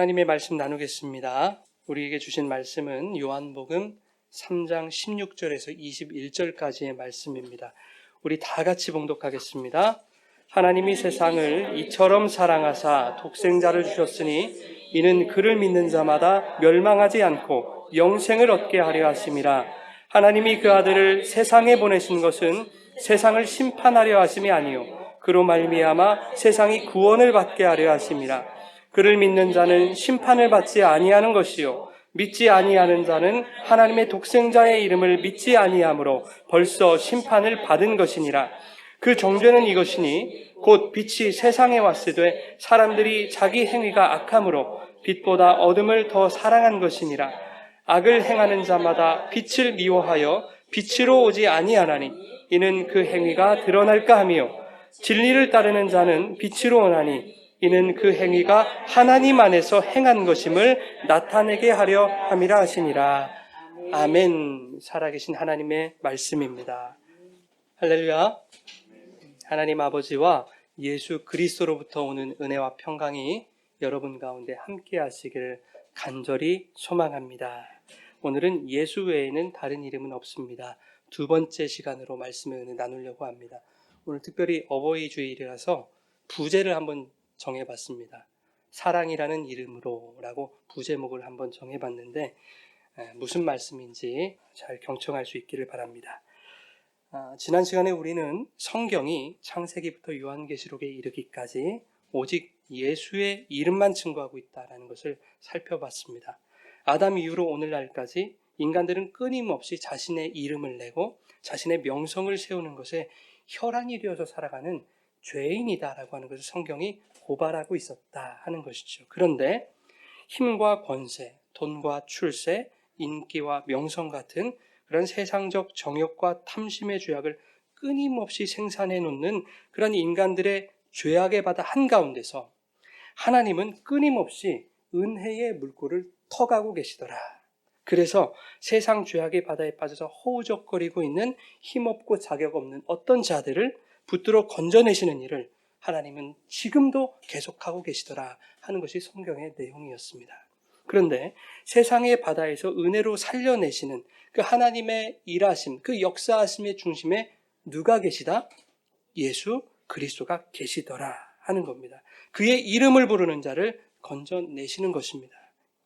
하나님의 말씀 나누겠습니다. 우리에게 주신 말씀은 요한복음 3장 16절에서 21절까지의 말씀입니다. 우리 다 같이 봉독하겠습니다. 하나님이 세상을 이처럼 사랑하사 독생자를 주셨으니 이는 그를 믿는 자마다 멸망하지 않고 영생을 얻게 하려 하심이라. 하나님이 그 아들을 세상에 보내신 것은 세상을 심판하려 하심이 아니요 그로 말미암아 세상이 구원을 받게 하려 하심이라. 그를 믿는 자는 심판을 받지 아니하는 것이요 믿지 아니하는 자는 하나님의 독생자의 이름을 믿지 아니하므로 벌써 심판을 받은 것이니라. 그 정죄는 이것이니 곧 빛이 세상에 왔으되 사람들이 자기 행위가 악함으로 빛보다 어둠을 더 사랑한 것이니라. 악을 행하는 자마다 빛을 미워하여 빛으로 오지 아니하나니 이는 그 행위가 드러날까 하며 진리를 따르는 자는 빛으로 오나니 이는 그 행위가 하나님 안에서 행한 것임을 나타내게 하려 함이라 하시니라. 아멘. 살아계신 하나님의 말씀입니다. 할렐루야. 하나님 아버지와 예수 그리스도로부터 오는 은혜와 평강이 여러분 가운데 함께 하시기를 간절히 소망합니다. 오늘은 예수 외에는 다른 이름은 없습니다. 두 번째 시간으로 말씀을 나누려고 합니다. 오늘 특별히 어버이 주일이라서 부제를 한번 정해봤습니다. 사랑이라는 이름으로 라고 부제목을 한번 정해봤는데 무슨 말씀인지 잘 경청할 수 있기를 바랍니다. 지난 시간에 우리는 성경이 창세기부터 요한계시록에 이르기까지 오직 예수의 이름만 증거하고 있다는 것을 살펴봤습니다. 아담 이후로 오늘날까지 인간들은 끊임없이 자신의 이름을 내고 자신의 명성을 세우는 것에 혈안이 되어서 살아가는 죄인이다라고 하는 것을 성경이 고발하고 있었다 하는 것이죠. 그런데 힘과 권세, 돈과 출세, 인기와 명성 같은 그런 세상적 정욕과 탐심의 죄악을 끊임없이 생산해 놓는 그런 인간들의 죄악의 바다 한가운데서 하나님은 끊임없이 은혜의 물꼬를 터가고 계시더라. 그래서 세상 죄악의 바다에 빠져서 허우적거리고 있는 힘없고 자격 없는 어떤 자들을 붙들어 건져내시는 일을 하나님은 지금도 계속하고 계시더라 하는 것이 성경의 내용이었습니다. 그런데 세상의 바다에서 은혜로 살려내시는 그 하나님의 일하심, 그 역사하심의 중심에 누가 계시다? 예수 그리스도가 계시더라 하는 겁니다. 그의 이름을 부르는 자를 건져내시는 것입니다.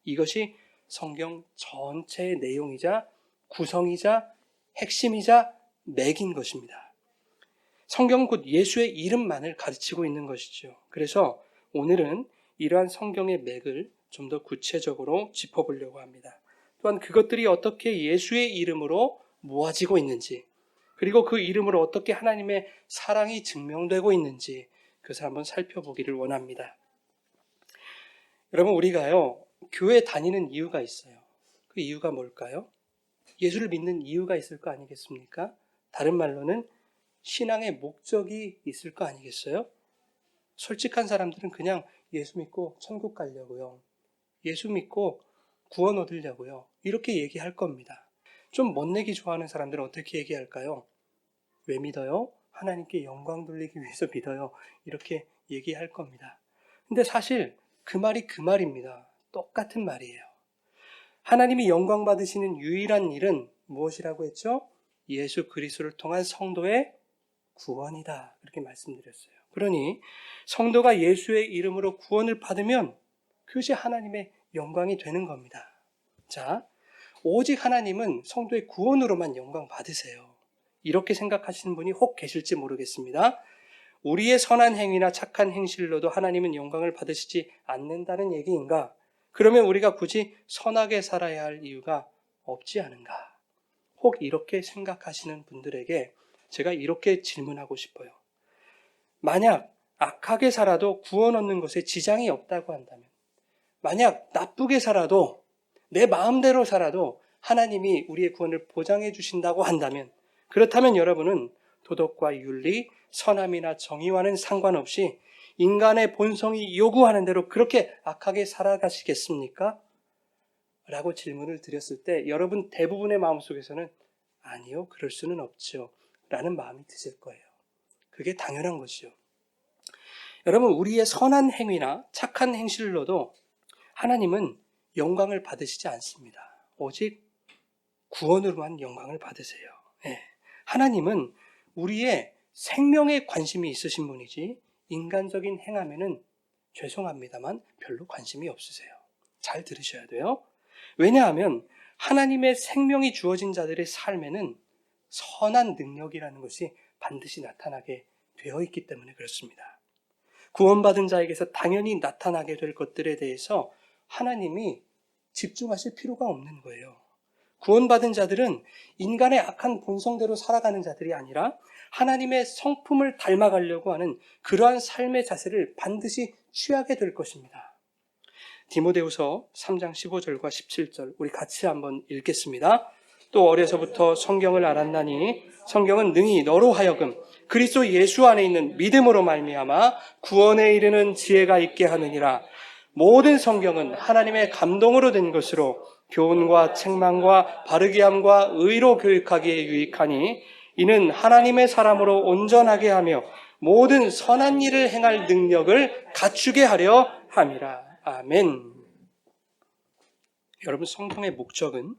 이것이 성경 전체의 내용이자 구성이자 핵심이자 맥인 것입니다. 성경은 곧 예수의 이름만을 가르치고 있는 것이죠. 그래서 오늘은 이러한 성경의 맥을 좀 더 구체적으로 짚어보려고 합니다. 또한 그것들이 어떻게 예수의 이름으로 모아지고 있는지, 그리고 그 이름으로 어떻게 하나님의 사랑이 증명되고 있는지 그것을 한번 살펴보기를 원합니다. 여러분, 우리가요 교회 다니는 이유가 있어요. 그 이유가 뭘까요? 예수를 믿는 이유가 있을 거 아니겠습니까? 다른 말로는 신앙의 목적이 있을 거 아니겠어요? 솔직한 사람들은 그냥 예수 믿고 천국 가려고요. 예수 믿고 구원 얻으려고요. 이렇게 얘기할 겁니다. 좀 멋내기 좋아하는 사람들은 어떻게 얘기할까요? 왜 믿어요? 하나님께 영광 돌리기 위해서 믿어요. 이렇게 얘기할 겁니다. 근데 사실 그 말이 그 말입니다. 똑같은 말이에요. 하나님이 영광 받으시는 유일한 일은 무엇이라고 했죠? 예수 그리스도를 통한 성도의 구원이다. 그렇게 말씀드렸어요. 그러니 성도가 예수의 이름으로 구원을 받으면 그것이 하나님의 영광이 되는 겁니다. 자, 오직 하나님은 성도의 구원으로만 영광 받으세요. 이렇게 생각하시는 분이 혹 계실지 모르겠습니다. 우리의 선한 행위나 착한 행실로도 하나님은 영광을 받으시지 않는다는 얘기인가? 그러면 우리가 굳이 선하게 살아야 할 이유가 없지 않은가? 혹 이렇게 생각하시는 분들에게 제가 이렇게 질문하고 싶어요. 만약 악하게 살아도 구원 얻는 것에 지장이 없다고 한다면, 만약 나쁘게 살아도 내 마음대로 살아도 하나님이 우리의 구원을 보장해 주신다고 한다면, 그렇다면 여러분은 도덕과 윤리, 선함이나 정의와는 상관없이 인간의 본성이 요구하는 대로 그렇게 악하게 살아가시겠습니까? 라고 질문을 드렸을 때 여러분 대부분의 마음속에서는 아니요, 그럴 수는 없죠 라는 마음이 드실 거예요. 그게 당연한 것이죠. 여러분, 우리의 선한 행위나 착한 행실로도 하나님은 영광을 받으시지 않습니다. 오직 구원으로만 영광을 받으세요. 예. 하나님은 우리의 생명에 관심이 있으신 분이지 인간적인 행함에는 죄송합니다만 별로 관심이 없으세요. 잘 들으셔야 돼요. 왜냐하면 하나님의 생명이 주어진 자들의 삶에는 선한 능력이라는 것이 반드시 나타나게 되어 있기 때문에 그렇습니다. 구원받은 자에게서 당연히 나타나게 될 것들에 대해서 하나님이 집중하실 필요가 없는 거예요. 구원받은 자들은 인간의 악한 본성대로 살아가는 자들이 아니라 하나님의 성품을 닮아가려고 하는 그러한 삶의 자세를 반드시 취하게 될 것입니다. 디모데후서 3장 15절과 17절 우리 같이 한번 읽겠습니다. 또 어려서부터 성경을 알았나니 성경은 능히 너로 하여금 그리스도 예수 안에 있는 믿음으로 말미암아 구원에 이르는 지혜가 있게 하느니라. 모든 성경은 하나님의 감동으로 된 것으로 교훈과 책망과 바르게 함과 의로 교육하기에 유익하니 이는 하나님의 사람으로 온전하게 하며 모든 선한 일을 행할 능력을 갖추게 하려 함이라. 아멘. 여러분, 성경의 목적은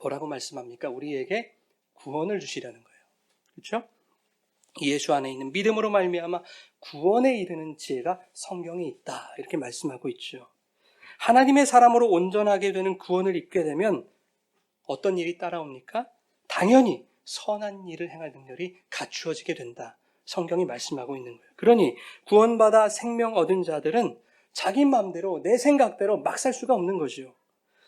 뭐라고 말씀합니까? 우리에게 구원을 주시려는 거예요. 그렇죠? 예수 안에 있는 믿음으로 말미암아 구원에 이르는 지혜가 성경에 있다. 이렇게 말씀하고 있죠. 하나님의 사람으로 온전하게 되는 구원을 입게 되면 어떤 일이 따라옵니까? 당연히 선한 일을 행할 능력이 갖추어지게 된다. 성경이 말씀하고 있는 거예요. 그러니 구원받아 생명 얻은 자들은 자기 마음대로 내 생각대로 막 살 수가 없는 거죠.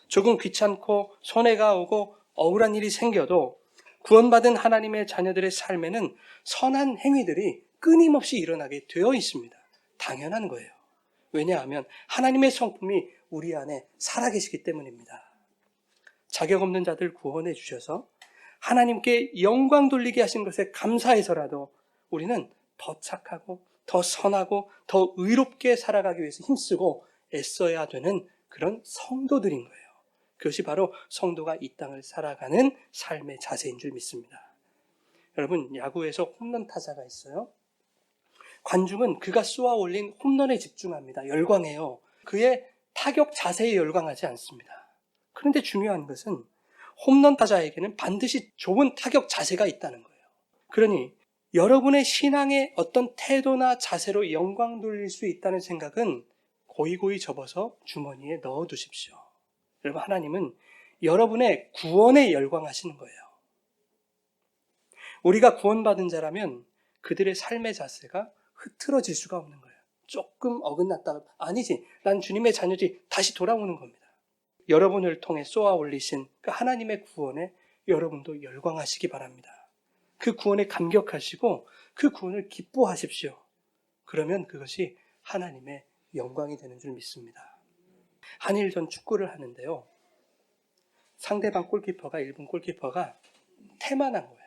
조금 귀찮고 손해가 오고 억울한 일이 생겨도 구원받은 하나님의 자녀들의 삶에는 선한 행위들이 끊임없이 일어나게 되어 있습니다. 당연한 거예요. 왜냐하면 하나님의 성품이 우리 안에 살아계시기 때문입니다. 자격 없는 자들 구원해 주셔서 하나님께 영광 돌리게 하신 것에 감사해서라도 우리는 더 착하고 더 선하고 더 의롭게 살아가기 위해서 힘쓰고 애써야 되는 그런 성도들인 거예요. 그것이 바로 성도가 이 땅을 살아가는 삶의 자세인 줄 믿습니다. 여러분, 야구에서 홈런 타자가 있어요. 관중은 그가 쏘아 올린 홈런에 집중합니다. 열광해요. 그의 타격 자세에 열광하지 않습니다. 그런데 중요한 것은 홈런 타자에게는 반드시 좋은 타격 자세가 있다는 거예요. 그러니 여러분의 신앙의 어떤 태도나 자세로 영광 돌릴 수 있다는 생각은 고이고이 접어서 주머니에 넣어두십시오. 여러분, 하나님은 여러분의 구원에 열광하시는 거예요. 우리가 구원받은 자라면 그들의 삶의 자세가 흐트러질 수가 없는 거예요. 조금 어긋났다. 아니지, 난 주님의 자녀지. 다시 돌아오는 겁니다. 여러분을 통해 쏘아 올리신 그 하나님의 구원에 여러분도 열광하시기 바랍니다. 그 구원에 감격하시고 그 구원을 기뻐하십시오. 그러면 그것이 하나님의 영광이 되는 줄 믿습니다. 한일전 축구를 하는데요. 상대방 골키퍼가, 일본 골키퍼가 태만한 거예요.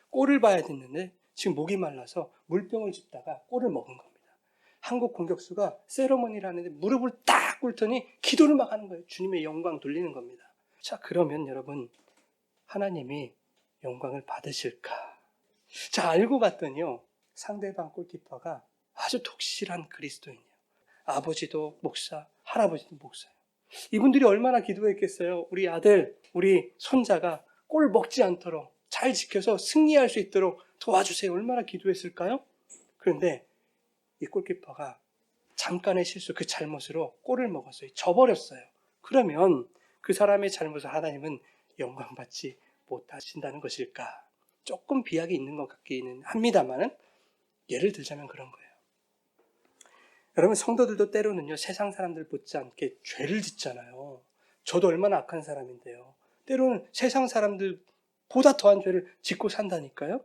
골을 봐야 됐는데 지금 목이 말라서 물병을 줍다가 골을 먹은 겁니다. 한국 공격수가 세러머니를 하는데 무릎을 딱 꿇더니 기도를 막 하는 거예요. 주님의 영광 돌리는 겁니다. 자, 그러면 여러분, 하나님이 영광을 받으실까? 자, 알고 봤더니요, 상대방 골키퍼가 아주 독실한 그리스도인이에요. 아버지도 목사, 할아버지도 목사예요. 이분들이 얼마나 기도했겠어요. 우리 아들, 우리 손자가 골 먹지 않도록 잘 지켜서 승리할 수 있도록 도와주세요. 얼마나 기도했을까요? 그런데 이 골키퍼가 잠깐의 실수, 그 잘못으로 골을 먹었어요. 져버렸어요. 그러면 그 사람의 잘못을 하나님은 영광받지 못하신다는 것일까? 조금 비약이 있는 것 같기는 합니다만 예를 들자면 그런 거예요. 여러분, 성도들도 때로는요, 세상 사람들 못지않게 죄를 짓잖아요. 저도 얼마나 악한 사람인데요. 때로는 세상 사람들보다 더한 죄를 짓고 산다니까요.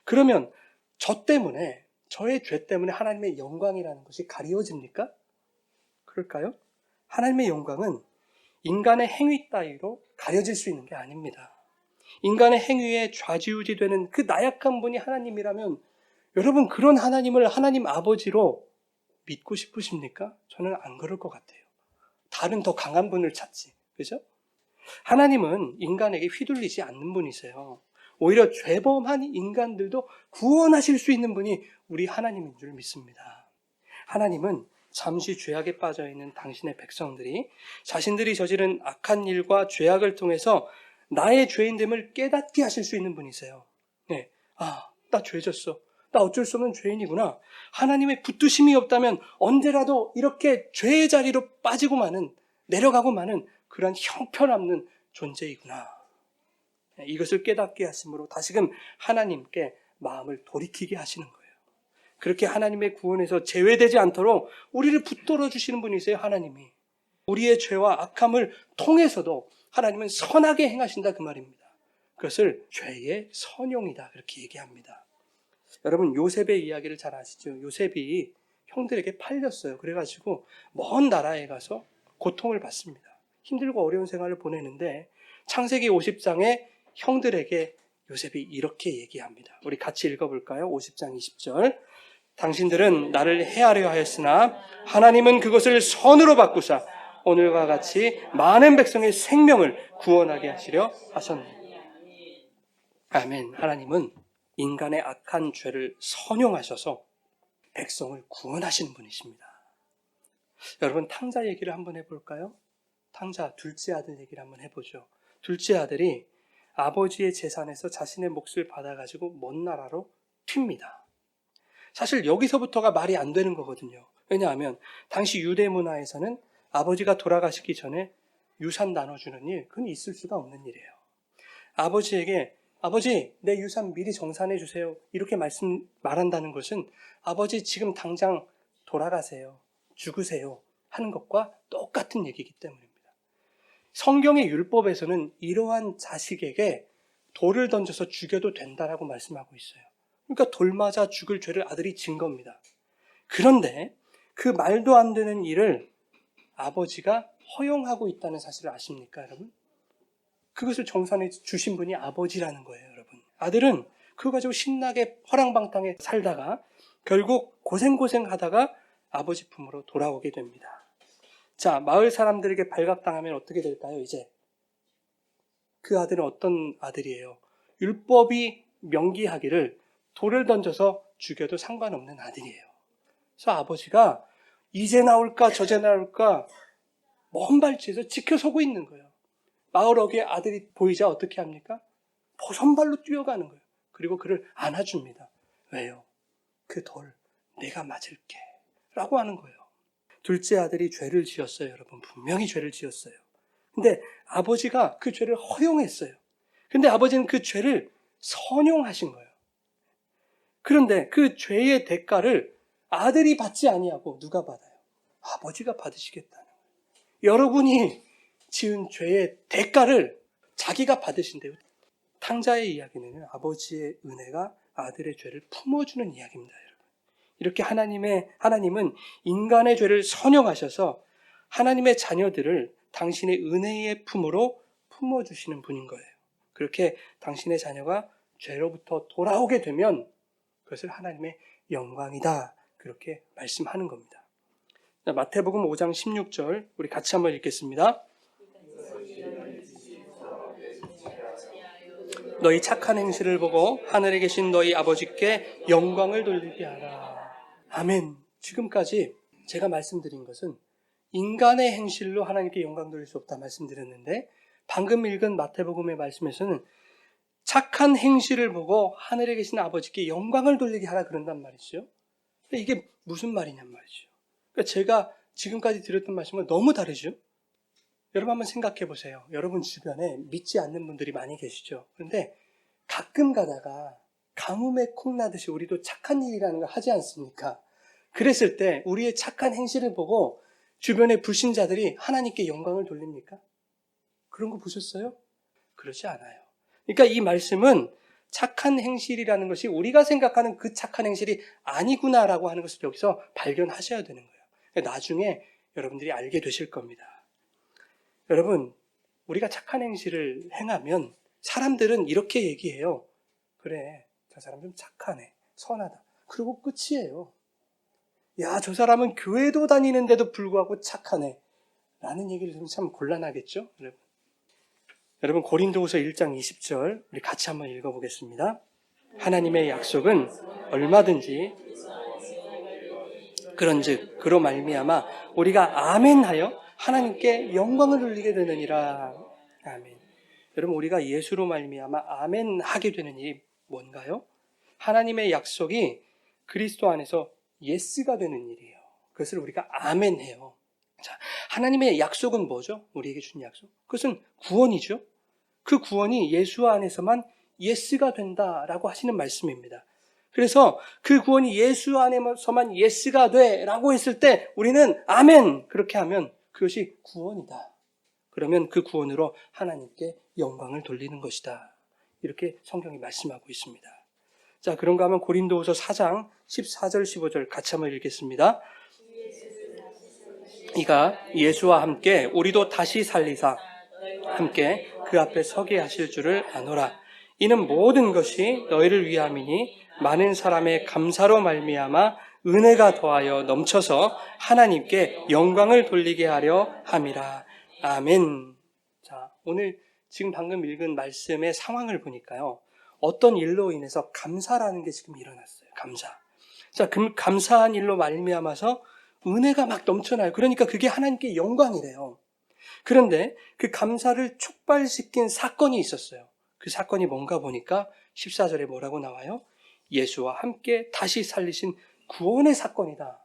그러면 저 때문에, 저의 죄 때문에 하나님의 영광이라는 것이 가리워집니까? 그럴까요? 하나님의 영광은 인간의 행위 따위로 가려질 수 있는 게 아닙니다. 인간의 행위에 좌지우지 되는 그 나약한 분이 하나님이라면 여러분, 그런 하나님을 하나님 아버지로 믿고 싶으십니까? 저는 안 그럴 것 같아요. 다른 더 강한 분을 찾지. 그죠? 하나님은 인간에게 휘둘리지 않는 분이세요. 오히려 죄범한 인간들도 구원하실 수 있는 분이 우리 하나님인 줄 믿습니다. 하나님은 잠시 죄악에 빠져 있는 당신의 백성들이 자신들이 저지른 악한 일과 죄악을 통해서 나의 죄인됨을 깨닫게 하실 수 있는 분이세요. 네. 나 죄졌어. 나 어쩔 수 없는 죄인이구나. 하나님의 붙드심이 없다면 언제라도 이렇게 죄의 자리로 빠지고 마는, 내려가고 마는 그러한 형편없는 존재이구나. 이것을 깨닫게 하심으로 다시금 하나님께 마음을 돌이키게 하시는 거예요. 그렇게 하나님의 구원에서 제외되지 않도록 우리를 붙들어 주시는 분이세요, 하나님이. 우리의 죄와 악함을 통해서도 하나님은 선하게 행하신다 그 말입니다. 그것을 죄의 선용이다 그렇게 얘기합니다. 여러분, 요셉의 이야기를 잘 아시죠? 요셉이 형들에게 팔렸어요. 그래가지고 먼 나라에 가서 고통을 받습니다. 힘들고 어려운 생활을 보내는데 창세기 50장에 형들에게 요셉이 이렇게 얘기합니다. 우리 같이 읽어볼까요? 50장 20절. 당신들은 나를 해하려 하였으나 하나님은 그것을 선으로 바꾸사 오늘과 같이 많은 백성의 생명을 구원하게 하시려 하셨네. 아멘. 하나님은 인간의 악한 죄를 선용하셔서 백성을 구원하시는 분이십니다. 여러분, 탕자 얘기를 한번 해볼까요? 탕자, 둘째 아들 얘기를 한번 해보죠. 둘째 아들이 아버지의 재산에서 자신의 몫을 받아가지고 먼 나라로 튑니다. 사실 여기서부터가 말이 안 되는 거거든요. 왜냐하면 당시 유대 문화에서는 아버지가 돌아가시기 전에 유산 나눠주는 일, 그건 있을 수가 없는 일이에요. 아버지에게 아버지, 내 유산 미리 정산해 주세요. 이렇게 말한다는 것은 아버지 지금 당장 돌아가세요. 죽으세요. 하는 것과 똑같은 얘기이기 때문입니다. 성경의 율법에서는 이러한 자식에게 돌을 던져서 죽여도 된다라고 말씀하고 있어요. 그러니까 돌 맞아 죽을 죄를 아들이 진 겁니다. 그런데 그 말도 안 되는 일을 아버지가 허용하고 있다는 사실을 아십니까, 여러분? 그것을 정산해 주신 분이 아버지라는 거예요, 여러분. 아들은 그거 가지고 신나게 허랑방탕에 살다가 결국 고생하다가 아버지 품으로 돌아오게 됩니다. 자, 마을 사람들에게 발각당하면 어떻게 될까요, 이제? 그 아들은 어떤 아들이에요? 율법이 명기하기를 돌을 던져서 죽여도 상관없는 아들이에요. 그래서 아버지가 이제 나올까 저제 나올까 먼 발치에서 지켜서고 있는 거예요. 마을 어귀에 아들이 보이자 어떻게 합니까? 보선발로 뛰어가는 거예요. 그리고 그를 안아줍니다. 왜요? 그 돌 내가 맞을게 라고 하는 거예요. 둘째 아들이 죄를 지었어요, 여러분. 분명히 죄를 지었어요. 근데 아버지가 그 죄를 허용했어요. 근데 아버지는 그 죄를 선용하신 거예요. 그런데 그 죄의 대가를 아들이 받지 아니하고 누가 받아요? 아버지가 받으시겠다는 거예요. 여러분이 지은 죄의 대가를 자기가 받으신대요. 탕자의 이야기는 아버지의 은혜가 아들의 죄를 품어주는 이야기입니다, 여러분. 이렇게 하나님은 인간의 죄를 선용하셔서 하나님의 자녀들을 당신의 은혜의 품으로 품어주시는 분인 거예요. 그렇게 당신의 자녀가 죄로부터 돌아오게 되면 그것을 하나님의 영광이다, 그렇게 말씀하는 겁니다. 마태복음 5장 16절 우리 같이 한번 읽겠습니다. 너희 착한 행실을 보고 하늘에 계신 너희 아버지께 영광을 돌리게 하라. 아멘. 지금까지 제가 말씀드린 것은 인간의 행실로 하나님께 영광 돌릴 수 없다 말씀드렸는데, 방금 읽은 마태복음의 말씀에서는 착한 행실을 보고 하늘에 계신 아버지께 영광을 돌리게 하라 그런단 말이죠. 이게 무슨 말이냔 말이죠. 그러니까 제가 지금까지 드렸던 말씀과 너무 다르죠. 여러분 한번 생각해 보세요. 여러분 주변에 믿지 않는 분들이 많이 계시죠. 그런데 가끔 가다가 가뭄에 콩나듯이 우리도 착한 일이라는 걸 하지 않습니까? 그랬을 때 우리의 착한 행실을 보고 주변의 불신자들이 하나님께 영광을 돌립니까? 그런 거 보셨어요? 그렇지 않아요. 그러니까 이 말씀은 착한 행실이라는 것이 우리가 생각하는 그 착한 행실이 아니구나라고 하는 것을 여기서 발견하셔야 되는 거예요. 나중에 여러분들이 알게 되실 겁니다. 여러분, 우리가 착한 행실을 행하면 사람들은 이렇게 얘기해요. 그래, 저 사람 좀 착하네, 선하다. 그리고 끝이에요. 야, 저 사람은 교회도 다니는데도 불구하고 착하네 라는 얘기를 들으면 참 곤란하겠죠? 여러분 고린도후서 1장 20절 우리 같이 한번 읽어보겠습니다. 하나님의 약속은 얼마든지 그런즉 그로 말미암아 우리가 아멘하여 하나님께 영광을 돌리게 되느니라. 아멘. 여러분, 우리가 예수로 말미암아 아멘하게 되는 일이 뭔가요? 하나님의 약속이 그리스도 안에서 예스가 되는 일이에요. 그것을 우리가 아멘해요. 자, 하나님의 약속은 뭐죠? 우리에게 주신 약속. 그것은 구원이죠. 그 구원이 예수 안에서만 예스가 된다라고 하시는 말씀입니다. 그래서 그 구원이 예수 안에서만 예스가 돼라고 했을 때 우리는 아멘 그렇게 하면 그것이 구원이다. 그러면 그 구원으로 하나님께 영광을 돌리는 것이다. 이렇게 성경이 말씀하고 있습니다. 자, 그런가 하면 고린도후서 4장 14절 15절 같이 한번 읽겠습니다. 이가 예수와 함께 우리도 다시 살리사 함께 그 앞에 서게 하실 줄을 아노라. 이는 모든 것이 너희를 위함이니 많은 사람의 감사로 말미암아 은혜가 더하여 넘쳐서 하나님께 영광을 돌리게 하려 함이라. 아멘. 자, 오늘 지금 방금 읽은 말씀의 상황을 보니까요, 어떤 일로 인해서 감사라는 게 지금 일어났어요. 감사. 자, 감사한 일로 말미암아서 은혜가 막 넘쳐나요. 그러니까 그게 하나님께 영광이래요. 그런데 그 감사를 촉발시킨 사건이 있었어요. 그 사건이 뭔가 보니까 14절에 뭐라고 나와요? 예수와 함께 다시 살리신 구원의 사건이다.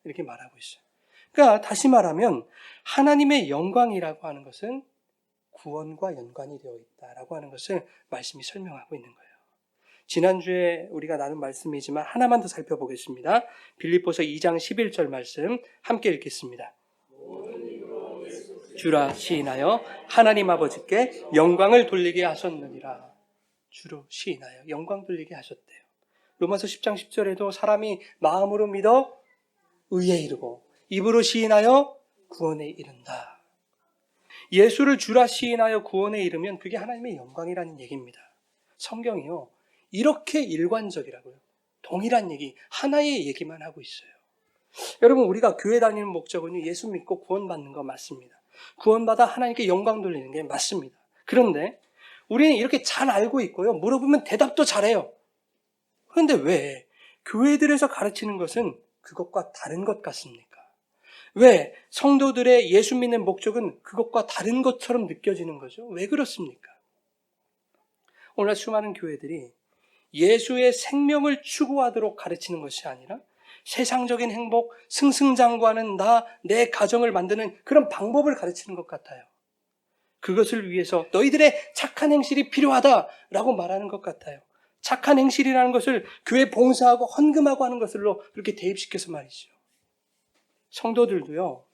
이렇게 말하고 있어요. 그러니까 다시 말하면 하나님의 영광이라고 하는 것은 구원과 연관이 되어 있다라고 하는 것을 말씀이 설명하고 있는 거예요. 지난주에 우리가 나눈 말씀이지만 하나만 더 살펴보겠습니다. 빌립보서 2장 11절 말씀 함께 읽겠습니다. 주라 시인하여 하나님 아버지께 영광을 돌리게 하셨느니라. 주로 시인하여 영광 돌리게 하셨대요. 로마서 10장 10절에도 사람이 마음으로 믿어 의에 이르고 입으로 시인하여 구원에 이른다. 예수를 주라 시인하여 구원에 이르면 그게 하나님의 영광이라는 얘기입니다. 성경이요, 이렇게 일관적이라고요. 동일한 얘기, 하나의 얘기만 하고 있어요. 여러분, 우리가 교회 다니는 목적은 예수 믿고 구원받는 거 맞습니다. 구원받아 하나님께 영광 돌리는 게 맞습니다. 그런데 우리는 이렇게 잘 알고 있고요, 물어보면 대답도 잘해요. 그런데 왜 교회들에서 가르치는 것은 그것과 다른 것 같습니까? 왜 성도들의 예수 믿는 목적은 그것과 다른 것처럼 느껴지는 거죠? 왜 그렇습니까? 오늘날 수많은 교회들이 예수의 생명을 추구하도록 가르치는 것이 아니라 세상적인 행복, 승승장구하는 내 가정을 만드는 그런 방법을 가르치는 것 같아요. 그것을 위해서 너희들의 착한 행실이 필요하다라고 말하는 것 같아요. 착한 행실이라는 것을 교회 봉사하고 헌금하고 하는 것으로 그렇게 대입시켜서 말이죠. 성도들도요,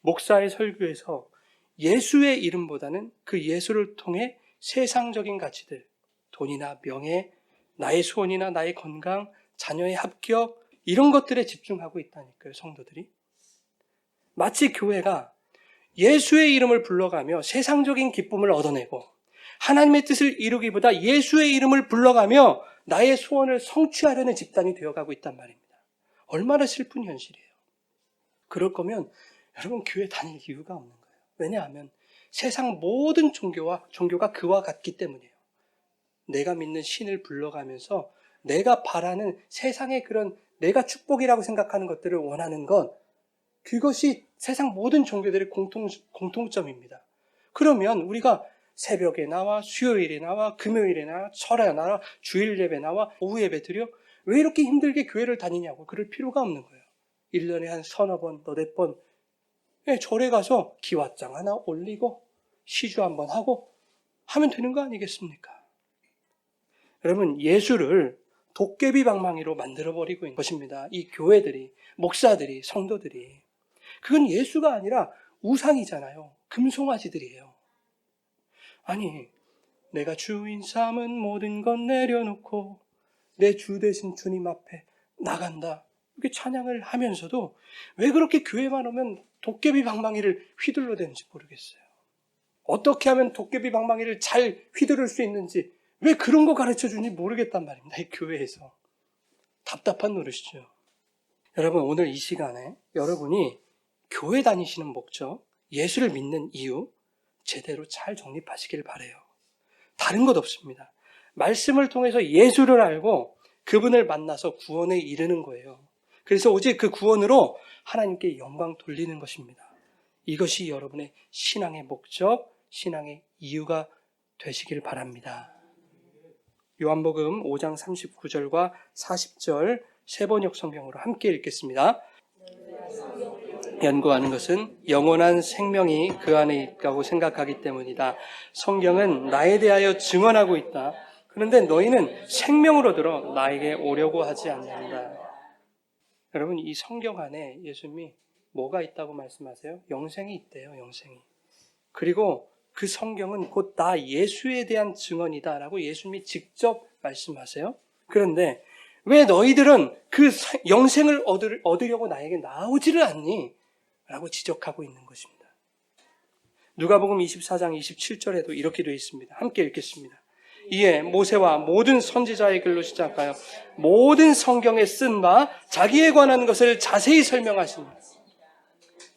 목사의 설교에서 예수의 이름보다는 그 예수를 통해 세상적인 가치들, 돈이나 명예, 나의 소원이나 나의 건강, 자녀의 합격, 이런 것들에 집중하고 있다니까요, 성도들이. 마치 교회가 예수의 이름을 불러가며 세상적인 기쁨을 얻어내고 하나님의 뜻을 이루기보다 예수의 이름을 불러가며 나의 소원을 성취하려는 집단이 되어가고 있단 말입니다. 얼마나 슬픈 현실이에요. 그럴 거면 여러분 교회 다닐 이유가 없는 거예요. 왜냐하면 세상 모든 종교가 그와 같기 때문이에요. 내가 믿는 신을 불러가면서 내가 바라는 세상의 그런 내가 축복이라고 생각하는 것들을 원하는 건 그것이 세상 모든 종교들의 공통점입니다. 그러면 우리가 새벽에 나와, 수요일에 나와, 금요일에 나와, 설에 나와, 주일 예배 나와, 오후 예배 드려? 왜 이렇게 힘들게 교회를 다니냐고. 그럴 필요가 없는 거예요. 1년에 한 서너 번, 너댓 번 절에 가서 기와장 하나 올리고 시주 한번 하고 하면 되는 거 아니겠습니까? 여러분, 예수를 도깨비 방망이로 만들어버리고 있는 것입니다. 이 교회들이, 목사들이, 성도들이. 그건 예수가 아니라 우상이잖아요. 금송아지들이에요. 아니, 내가 주인 삼은 모든 것 내려놓고 내 주 되신 주님 앞에 나간다. 이렇게 찬양을 하면서도 왜 그렇게 교회만 오면 도깨비 방망이를 휘둘러대는지 모르겠어요. 어떻게 하면 도깨비 방망이를 잘 휘두를 수 있는지 왜 그런 거 가르쳐주니 모르겠단 말입니다. 이 교회에서. 답답한 노릇이죠. 여러분, 오늘 이 시간에 여러분이 교회 다니시는 목적, 예수를 믿는 이유 제대로 잘 정립하시길 바라요. 다른 것 없습니다. 말씀을 통해서 예수를 알고 그분을 만나서 구원에 이르는 거예요. 그래서 오직 그 구원으로 하나님께 영광 돌리는 것입니다. 이것이 여러분의 신앙의 목적, 신앙의 이유가 되시길 바랍니다. 요한복음 5장 39절과 40절 세번역 성경으로 함께 읽겠습니다. 연구하는 것은 영원한 생명이 그 안에 있다고 생각하기 때문이다. 성경은 나에 대하여 증언하고 있다. 그런데 너희는 생명으로 들어 나에게 오려고 하지 않는다. 여러분, 이 성경 안에 예수님이 뭐가 있다고 말씀하세요? 영생이 있대요, 영생이. 그리고 그 성경은 곧 나 예수에 대한 증언이다라고 예수님이 직접 말씀하세요. 그런데 왜 너희들은 그 영생을 얻으려고 나에게 나오지를 않니? 라고 지적하고 있는 것입니다. 누가복음 24장 27절에도 이렇게 되어 있습니다. 함께 읽겠습니다. 이에 모세와 모든 선지자의 글로 시작하여 모든 성경에 쓴 바 자기에 관한 것을 자세히 설명하십니다.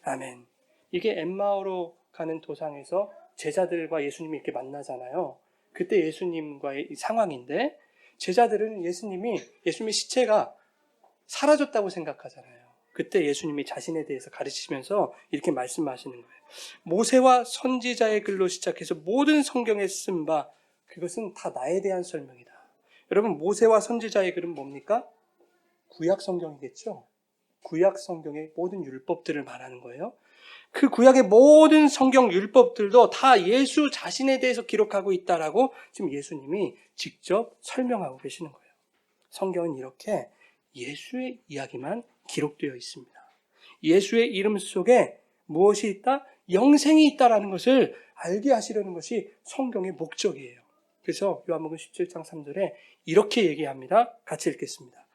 아멘. 이게 엠마오로 가는 도상에서 제자들과 예수님이 이렇게 만나잖아요. 그때 예수님과의 상황인데 제자들은 예수님의 시체가 사라졌다고 생각하잖아요. 그때 예수님이 자신에 대해서 가르치시면서 이렇게 말씀하시는 거예요. 모세와 선지자의 글로 시작해서 모든 성경에 쓴 바 그것은 다 나에 대한 설명이다. 여러분, 모세와 선지자의 글은 뭡니까? 구약 성경이겠죠? 구약 성경의 모든 율법들을 말하는 거예요. 그 구약의 모든 성경 율법들도 다 예수 자신에 대해서 기록하고 있다라고 지금 예수님이 직접 설명하고 계시는 거예요. 성경은 이렇게 예수의 이야기만 기록되어 있습니다. 예수의 이름 속에 무엇이 있다? 영생이 있다라는 것을 알게 하시려는 것이 성경의 목적이에요. 그래서 요한복음 17장 3절에 이렇게 얘기합니다. 같이 읽겠습니다.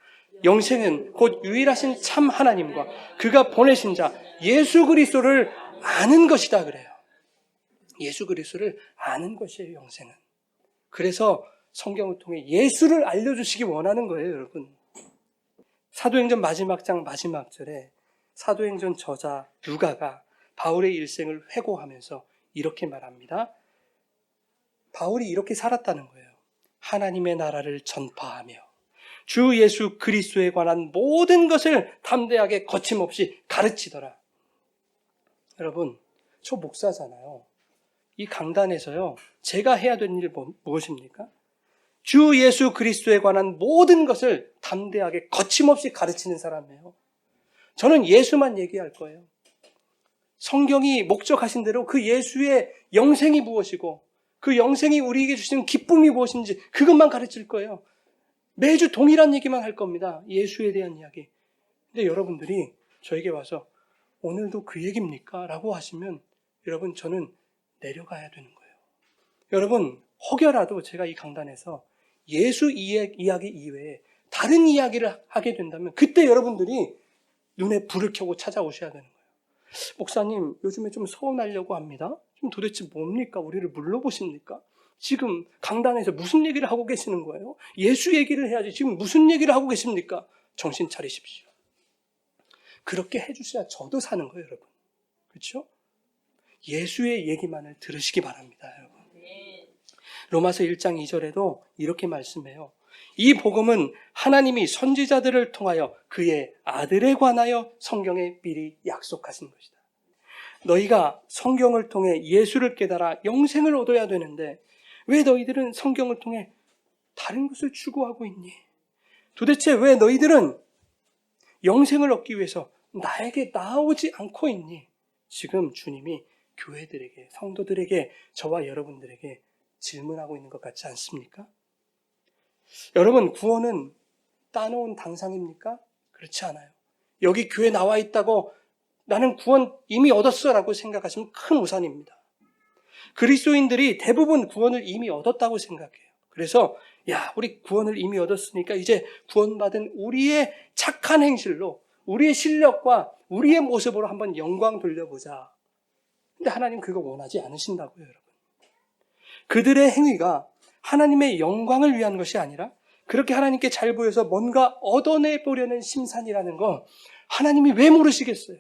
영생은 곧 유일하신 참 하나님과 그가 보내신 자 예수 그리스도를 아는 것이다 그래요. 예수 그리스도를 아는 것이에요, 영생은. 그래서 성경을 통해 예수를 알려주시기 원하는 거예요, 여러분. 사도행전 마지막 장 마지막 절에 사도행전 저자 누가가 바울의 일생을 회고하면서 이렇게 말합니다. 바울이 이렇게 살았다는 거예요. 하나님의 나라를 전파하며 주 예수 그리스도에 관한 모든 것을 담대하게 거침없이 가르치더라. 여러분, 저 목사잖아요. 이 강단에서요, 제가 해야 되는 일 무엇입니까? 주 예수 그리스도에 관한 모든 것을 담대하게 거침없이 가르치는 사람이에요. 저는 예수만 얘기할 거예요. 성경이 목적하신 대로 그 예수의 영생이 무엇이고 그 영생이 우리에게 주시는 기쁨이 무엇인지 그것만 가르칠 거예요. 매주 동일한 얘기만 할 겁니다. 예수에 대한 이야기. 근데 여러분들이 저에게 와서 오늘도 그 얘기입니까? 라고 하시면 여러분, 저는 내려가야 되는 거예요. 여러분, 혹여라도 제가 이 강단에서 예수 이야기 이외에 다른 이야기를 하게 된다면 그때 여러분들이 눈에 불을 켜고 찾아오셔야 되는 거예요. 목사님, 요즘에 좀 서운하려고 합니다. 좀 도대체 뭡니까? 우리를 물러보십니까? 지금 강단에서 무슨 얘기를 하고 계시는 거예요? 예수 얘기를 해야지 지금 무슨 얘기를 하고 계십니까? 정신 차리십시오. 그렇게 해주셔야 저도 사는 거예요, 여러분. 그렇죠? 예수의 얘기만을 들으시기 바랍니다, 여러분. 로마서 1장 2절에도 이렇게 말씀해요. 이 복음은 하나님이 선지자들을 통하여 그의 아들에 관하여 성경에 미리 약속하신 것이다. 너희가 성경을 통해 예수를 깨달아 영생을 얻어야 되는데 왜 너희들은 성경을 통해 다른 것을 추구하고 있니? 도대체 왜 너희들은 영생을 얻기 위해서 나에게 나오지 않고 있니? 지금 주님이 교회들에게, 성도들에게, 저와 여러분들에게 질문하고 있는 것 같지 않습니까? 여러분, 구원은 따놓은 당상입니까? 그렇지 않아요. 여기 교회 나와 있다고 나는 구원 이미 얻었어 라고 생각하시면 큰 오산입니다. 그리스도인들이 대부분 구원을 이미 얻었다고 생각해요. 그래서 우리 구원을 이미 얻었으니까 이제 구원받은 우리의 착한 행실로 우리의 실력과 우리의 모습으로 한번 영광 돌려보자. 근데 하나님 그거 원하지 않으신다고요, 여러분. 그들의 행위가 하나님의 영광을 위한 것이 아니라 그렇게 하나님께 잘 보여서 뭔가 얻어내보려는 심산이라는 거 하나님이 왜 모르시겠어요?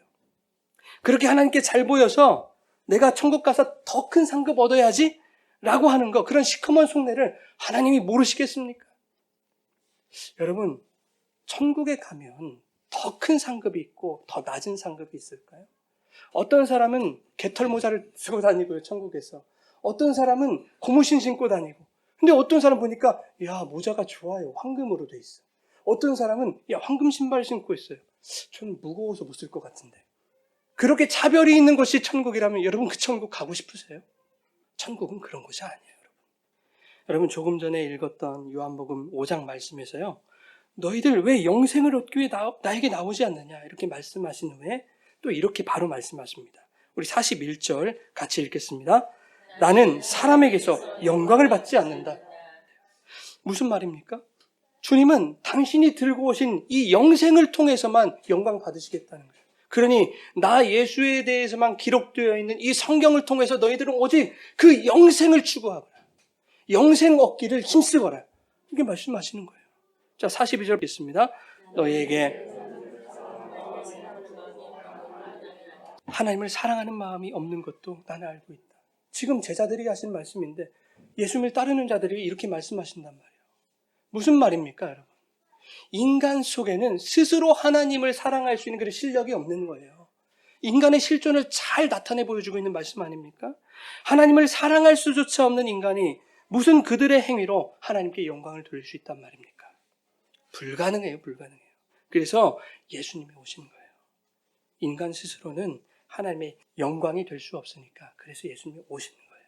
그렇게 하나님께 잘 보여서 내가 천국 가서 더 큰 상급 얻어야지 라고 하는 거, 그런 시커먼 속내를 하나님이 모르시겠습니까? 여러분, 천국에 가면 더 큰 상급이 있고 더 낮은 상급이 있을까요? 어떤 사람은 개털 모자를 쓰고 다니고요, 천국에서. 어떤 사람은 고무신 신고 다니고. 근데 어떤 사람 보니까 야, 모자가 좋아요. 황금으로 돼 있어. 어떤 사람은 야, 황금 신발 신고 있어요. 전 무거워서 못 쓸 것 같은데. 그렇게 차별이 있는 것이 천국이라면 여러분 그 천국 가고 싶으세요? 천국은 그런 곳이 아니에요, 여러분. 여러분 조금 전에 읽었던 요한복음 5장 말씀에서요. 너희들 왜 영생을 얻기 위해 나에게 나오지 않느냐 이렇게 말씀하신 후에 또 이렇게 바로 말씀하십니다. 우리 41절 같이 읽겠습니다. 나는 사람에게서 영광을 받지 않는다. 무슨 말입니까? 주님은 당신이 들고 오신 이 영생을 통해서만 영광 받으시겠다는 거예요. 그러니 나 예수에 대해서만 기록되어 있는 이 성경을 통해서 너희들은 오직 그 영생을 추구하거라. 영생 얻기를 힘쓰거라. 이렇게 말씀하시는 거예요. 자, 42절 읽겠습니다. 너희에게 하나님을 사랑하는 마음이 없는 것도 나는 알고 있다. 지금 제자들이 하신 말씀인데 예수님을 따르는 자들이 이렇게 말씀하신단 말이에요. 무슨 말입니까, 여러분? 인간 속에는 스스로 하나님을 사랑할 수 있는 그런 실력이 없는 거예요. 인간의 실존을 잘 나타내 보여주고 있는 말씀 아닙니까? 하나님을 사랑할 수조차 없는 인간이 무슨 그들의 행위로 하나님께 영광을 돌릴 수 있단 말입니까? 불가능해요, 불가능해요. 그래서 예수님이 오신 거예요. 인간 스스로는 하나님의 영광이 될 수 없으니까 그래서 예수님이 오시는 거예요.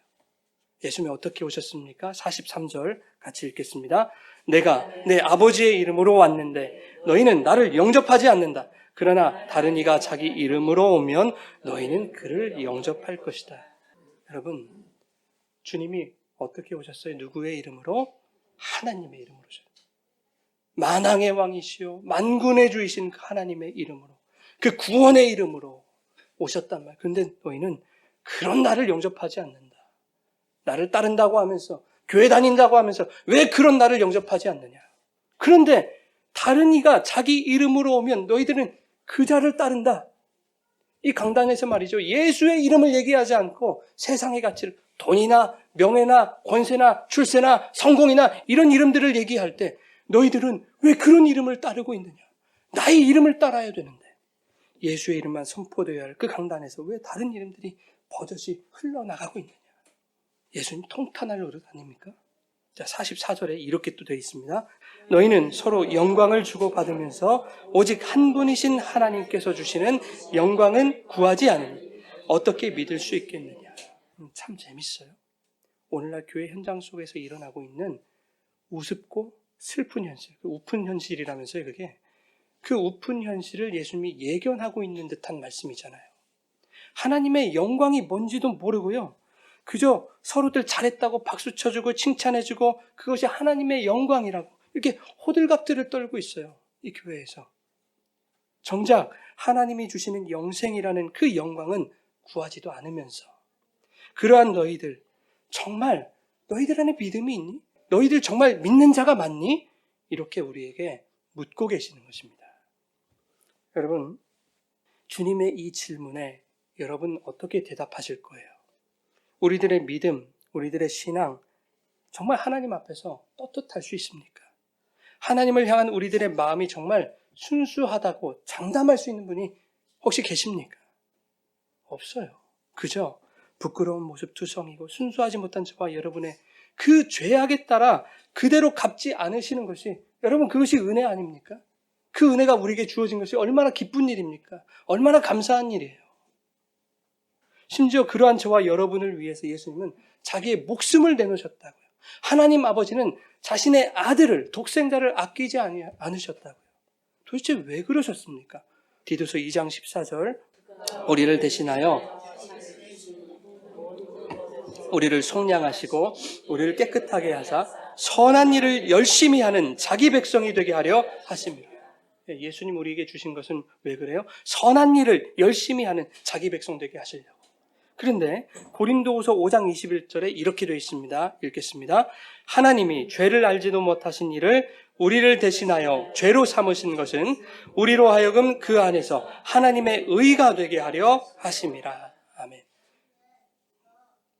예수님이 어떻게 오셨습니까? 43절 같이 읽겠습니다. 내가 내 아버지의 이름으로 왔는데 너희는 나를 영접하지 않는다. 그러나 다른 이가 자기 이름으로 오면 너희는 그를 영접할 것이다. 여러분, 주님이 어떻게 오셨어요? 누구의 이름으로? 하나님의 이름으로 오셨어요. 만왕의 왕이시오 만군의 주이신 하나님의 이름으로, 그 구원의 이름으로 오셨단 말이에요. 그런데 너희는 그런 나를 영접하지 않는다. 나를 따른다고 하면서, 교회 다닌다고 하면서 왜 그런 나를 영접하지 않느냐. 그런데 다른 이가 자기 이름으로 오면 너희들은 그 자를 따른다. 이 강단에서 말이죠, 예수의 이름을 얘기하지 않고 세상의 가치를, 돈이나 명예나 권세나 출세나 성공이나 이런 이름들을 얘기할 때 너희들은 왜 그런 이름을 따르고 있느냐. 나의 이름을 따라야 되는데 예수의 이름만 선포되어야 할 그 강단에서 왜 다른 이름들이 버젓이 흘러나가고 있느냐. 예수님 통탄할 노릇 아닙니까? 자, 44절에 이렇게 또 되어 있습니다. 너희는 서로 영광을 주고받으면서 오직 한 분이신 하나님께서 주시는 영광은 구하지 않으니 어떻게 믿을 수 있겠느냐. 참 재밌어요. 오늘날 교회 현장 속에서 일어나고 있는 우습고 슬픈 현실, 그 우픈 현실이라면서요, 그게. 그 우픈 현실을 예수님이 예견하고 있는 듯한 말씀이잖아요. 하나님의 영광이 뭔지도 모르고요. 그저 서로들 잘했다고 박수 쳐주고 칭찬해주고 그것이 하나님의 영광이라고 이렇게 호들갑들을 떨고 있어요. 이 교회에서. 정작 하나님이 주시는 영생이라는 그 영광은 구하지도 않으면서 그러한 너희들, 정말 너희들 안에 믿음이 있니? 너희들 정말 믿는 자가 맞니? 이렇게 우리에게 묻고 계시는 것입니다. 여러분, 주님의 이 질문에 여러분 어떻게 대답하실 거예요? 우리들의 믿음, 우리들의 신앙, 정말 하나님 앞에서 떳떳할 수 있습니까? 하나님을 향한 우리들의 마음이 정말 순수하다고 장담할 수 있는 분이 혹시 계십니까? 없어요. 그저 부끄러운 모습 투성이고 순수하지 못한 저와 여러분의 그 죄악에 따라 그대로 갚지 않으시는 것이, 여러분, 그것이 은혜 아닙니까? 그 은혜가 우리에게 주어진 것이 얼마나 기쁜 일입니까? 얼마나 감사한 일이에요. 심지어 그러한 저와 여러분을 위해서 예수님은 자기의 목숨을 내놓으셨다고요. 하나님 아버지는 자신의 아들을, 독생자를 아끼지 않으셨다고요. 도대체 왜 그러셨습니까? 디도서 2장 14절, 우리를 대신하여 우리를 속량하시고 우리를 깨끗하게 하사 선한 일을 열심히 하는 자기 백성이 되게 하려 하십니다. 예수님 우리에게 주신 것은 왜 그래요? 선한 일을 열심히 하는 자기 백성 되게 하시려고. 그런데 고린도후서 5장 21절에 이렇게 되어 있습니다. 읽겠습니다. 하나님이 죄를 알지도 못하신 이를 우리를 대신하여 죄로 삼으신 것은 우리로 하여금 그 안에서 하나님의 의가 되게 하려 하심이라. 아멘.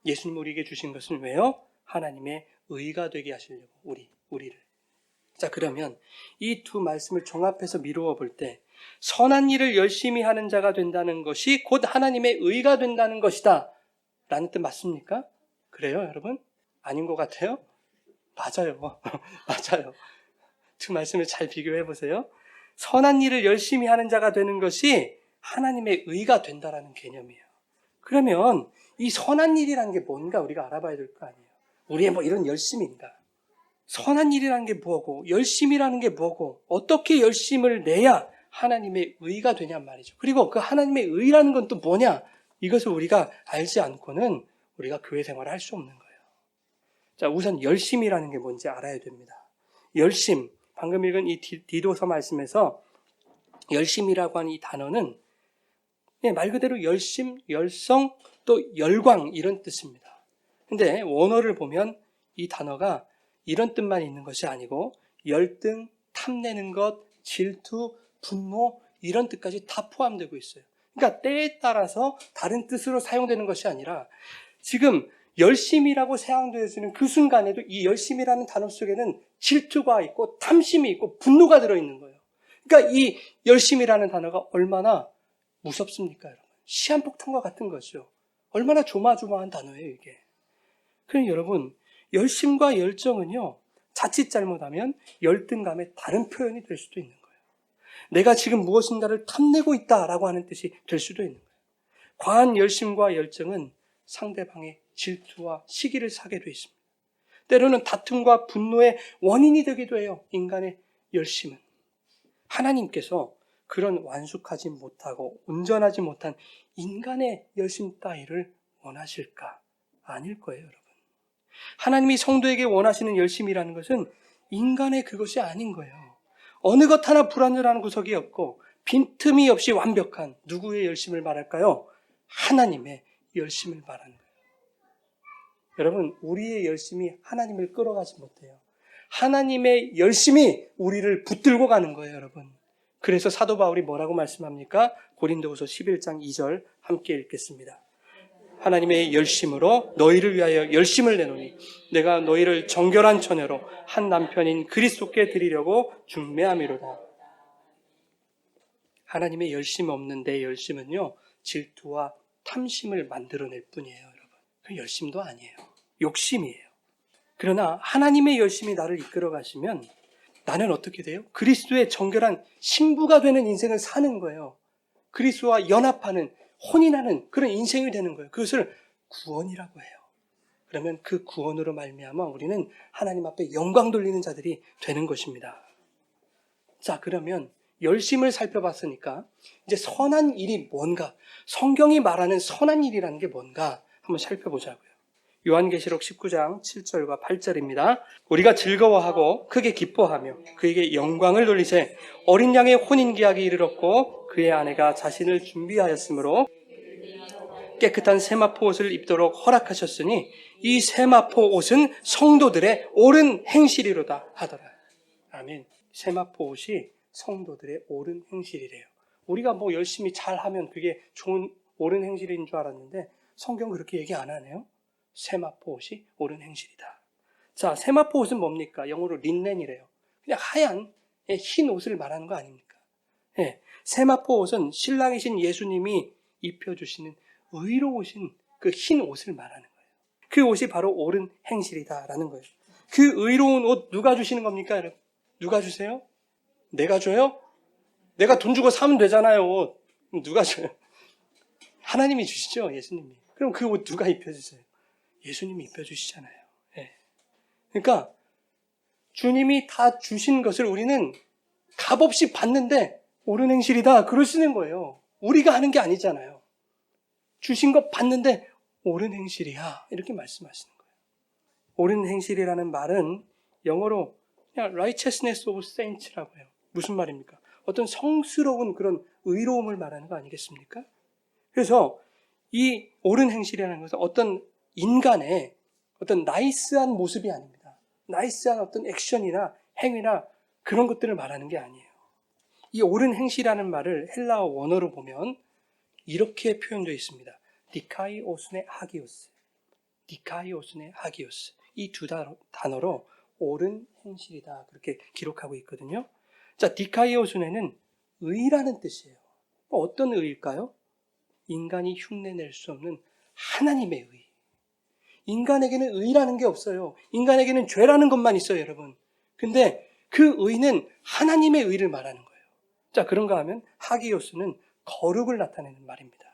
예수님 우리에게 주신 것은 왜요? 하나님의 의가 되게 하시려고, 우리를. 자, 그러면 이 두 말씀을 종합해서 미루어 볼 때 선한 일을 열심히 하는 자가 된다는 것이 곧 하나님의 의가 된다는 것이다 라는 뜻 맞습니까? 그래요 여러분? 아닌 것 같아요? 맞아요. 맞아요. 두 말씀을 잘 비교해 보세요. 선한 일을 열심히 하는 자가 되는 것이 하나님의 의가 된다라는 개념이에요. 그러면 이 선한 일이라는 게 뭔가 우리가 알아봐야 될 거 아니에요. 우리의 뭐 이런 열심인가? 선한 일이라는 게 뭐고, 열심이라는 게 뭐고, 어떻게 열심을 내야 하나님의 의가 되냔 말이죠. 그리고 그 하나님의 의라는 건 또 뭐냐? 이것을 우리가 알지 않고는 우리가 교회 생활을 할 수 없는 거예요. 자, 우선 열심이라는 게 뭔지 알아야 됩니다. 열심, 방금 읽은 이 디도서 말씀에서 열심이라고 하는 이 단어는 말 그대로 열심, 열성, 또 열광 이런 뜻입니다. 근데 원어를 보면 이 단어가 이런 뜻만 있는 것이 아니고 열등, 탐내는 것, 질투, 분노 이런 뜻까지 다 포함되고 있어요. 그러니까 때에 따라서 다른 뜻으로 사용되는 것이 아니라 지금 열심이라고 사용되어지는 그 순간에도 이 열심이라는 단어 속에는 질투가 있고 탐심이 있고 분노가 들어있는 거예요. 그러니까 이 열심이라는 단어가 얼마나 무섭습니까, 여러분? 시한폭탄과 같은 거죠. 얼마나 조마조마한 단어예요, 이게. 그럼 여러분, 열심과 열정은요, 자칫 잘못하면 열등감의 다른 표현이 될 수도 있는 거예요. 내가 지금 무엇인가를 탐내고 있다라고 하는 뜻이 될 수도 있는 거예요. 과한 열심과 열정은 상대방의 질투와 시기를 사게 되어 있습니다. 때로는 다툼과 분노의 원인이 되기도 해요. 인간의 열심은. 하나님께서 그런 완숙하지 못하고 온전하지 못한 인간의 열심 따위를 원하실까? 아닐 거예요, 여러분. 하나님이 성도에게 원하시는 열심이라는 것은 인간의 그것이 아닌 거예요. 어느 것 하나 불완전한 구석이 없고 빈틈이 없이 완벽한 누구의 열심을 말할까요? 하나님의 열심을 말하는 거예요. 여러분, 우리의 열심이 하나님을 끌어가지 못해요. 하나님의 열심이 우리를 붙들고 가는 거예요, 여러분. 그래서 사도 바울이 뭐라고 말씀합니까? 고린도후서 11장 2절 함께 읽겠습니다. 하나님의 열심으로 너희를 위하여 열심을 내노니 내가 너희를 정결한 처녀로 한 남편인 그리스도께 드리려고 중매함이로다. 하나님의 열심 없는 내 열심은요, 질투와 탐심을 만들어낼 뿐이에요, 여러분. 그 열심도 아니에요. 욕심이에요. 그러나 하나님의 열심이 나를 이끌어 가시면 나는 어떻게 돼요? 그리스도의 정결한 신부가 되는 인생을 사는 거예요. 그리스도와 연합하는, 혼인하는 그런 인생이 되는 거예요. 그것을 구원이라고 해요. 그러면 그 구원으로 말미암아 우리는 하나님 앞에 영광 돌리는 자들이 되는 것입니다. 자, 그러면 열심을 살펴봤으니까 이제 선한 일이 뭔가, 성경이 말하는 선한 일이라는 게 뭔가 한번 살펴보자고요. 요한계시록 19장 7절과 8절입니다. 우리가 즐거워하고 크게 기뻐하며 그에게 영광을 돌리세 어린 양의 혼인계약이 이르렀고 그의 아내가 자신을 준비하였으므로 깨끗한 세마포 옷을 입도록 허락하셨으니 이 세마포 옷은 성도들의 옳은 행실이로다 하더라. 아멘. 세마포 옷이 성도들의 옳은 행실이래요. 우리가 뭐 열심히 잘하면 그게 좋은 옳은 행실인 줄 알았는데 성경 그렇게 얘기 안 하네요. 세마포 옷이 옳은 행실이다. 자, 세마포 옷은 뭡니까? 영어로 린넨이래요. 그냥 하얀 흰 옷을 말하는 거 아닙니까? 예, 세마포 옷은 신랑이신 예수님이 입혀주시는 의로우신 그 흰 옷을 말하는 거예요. 그 옷이 바로 옳은 행실이다라는 거예요. 그 의로운 옷 누가 주시는 겁니까, 여러분? 누가 주세요? 내가 줘요? 내가 돈 주고 사면 되잖아요, 옷. 누가 줘요? 하나님이 주시죠, 예수님이. 그럼 그 옷 누가 입혀주세요? 예수님이 입혀주시잖아요. 예. 그러니까 주님이 다 주신 것을 우리는 값없이 받는데 옳은 행실이다 그러시는 거예요. 우리가 하는 게 아니잖아요. 주신 것 받는데 옳은 행실이야 이렇게 말씀하시는 거예요. 옳은 행실이라는 말은 영어로 그냥 righteousness of saints라고 해요. 무슨 말입니까? 어떤 성스러운 그런 의로움을 말하는 거 아니겠습니까? 그래서 이 옳은 행실이라는 것은 어떤 인간의 어떤 나이스한 모습이 아닙니다. 나이스한 어떤 액션이나 행위나 그런 것들을 말하는 게 아니에요. 이 옳은 행실이라는 말을 헬라어 원어로 보면 이렇게 표현되어 있습니다. 디카이오스네 하기오스. 디카이오스네 하기오스. 이 두 단어로 옳은 행실이다 그렇게 기록하고 있거든요. 자, 디카이오스네는 의라는 뜻이에요. 어떤 의일까요? 인간이 흉내낼 수 없는 하나님의 의. 인간에게는 의라는 게 없어요. 인간에게는 죄라는 것만 있어요, 여러분. 근데 그 의는 하나님의 의를 말하는 거예요. 자, 그런가 하면 하기오스는 거룩을 나타내는 말입니다.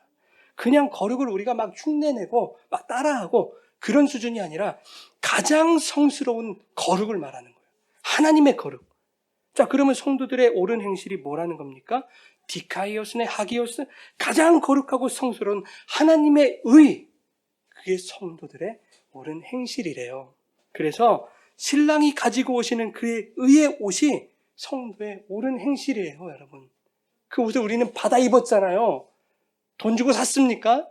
그냥 거룩을 우리가 막 흉내내고 막 따라하고 그런 수준이 아니라 가장 성스러운 거룩을 말하는 거예요. 하나님의 거룩. 자, 그러면 성도들의 옳은 행실이 뭐라는 겁니까? 디카이오스네 하기오스, 가장 거룩하고 성스러운 하나님의 의. 그게 성도들의 옳은 행실이래요. 그래서 신랑이 가지고 오시는 그의 의의 옷이 성도의 옳은 행실이에요, 여러분. 그 옷을 우리는 받아 입었잖아요. 돈 주고 샀습니까?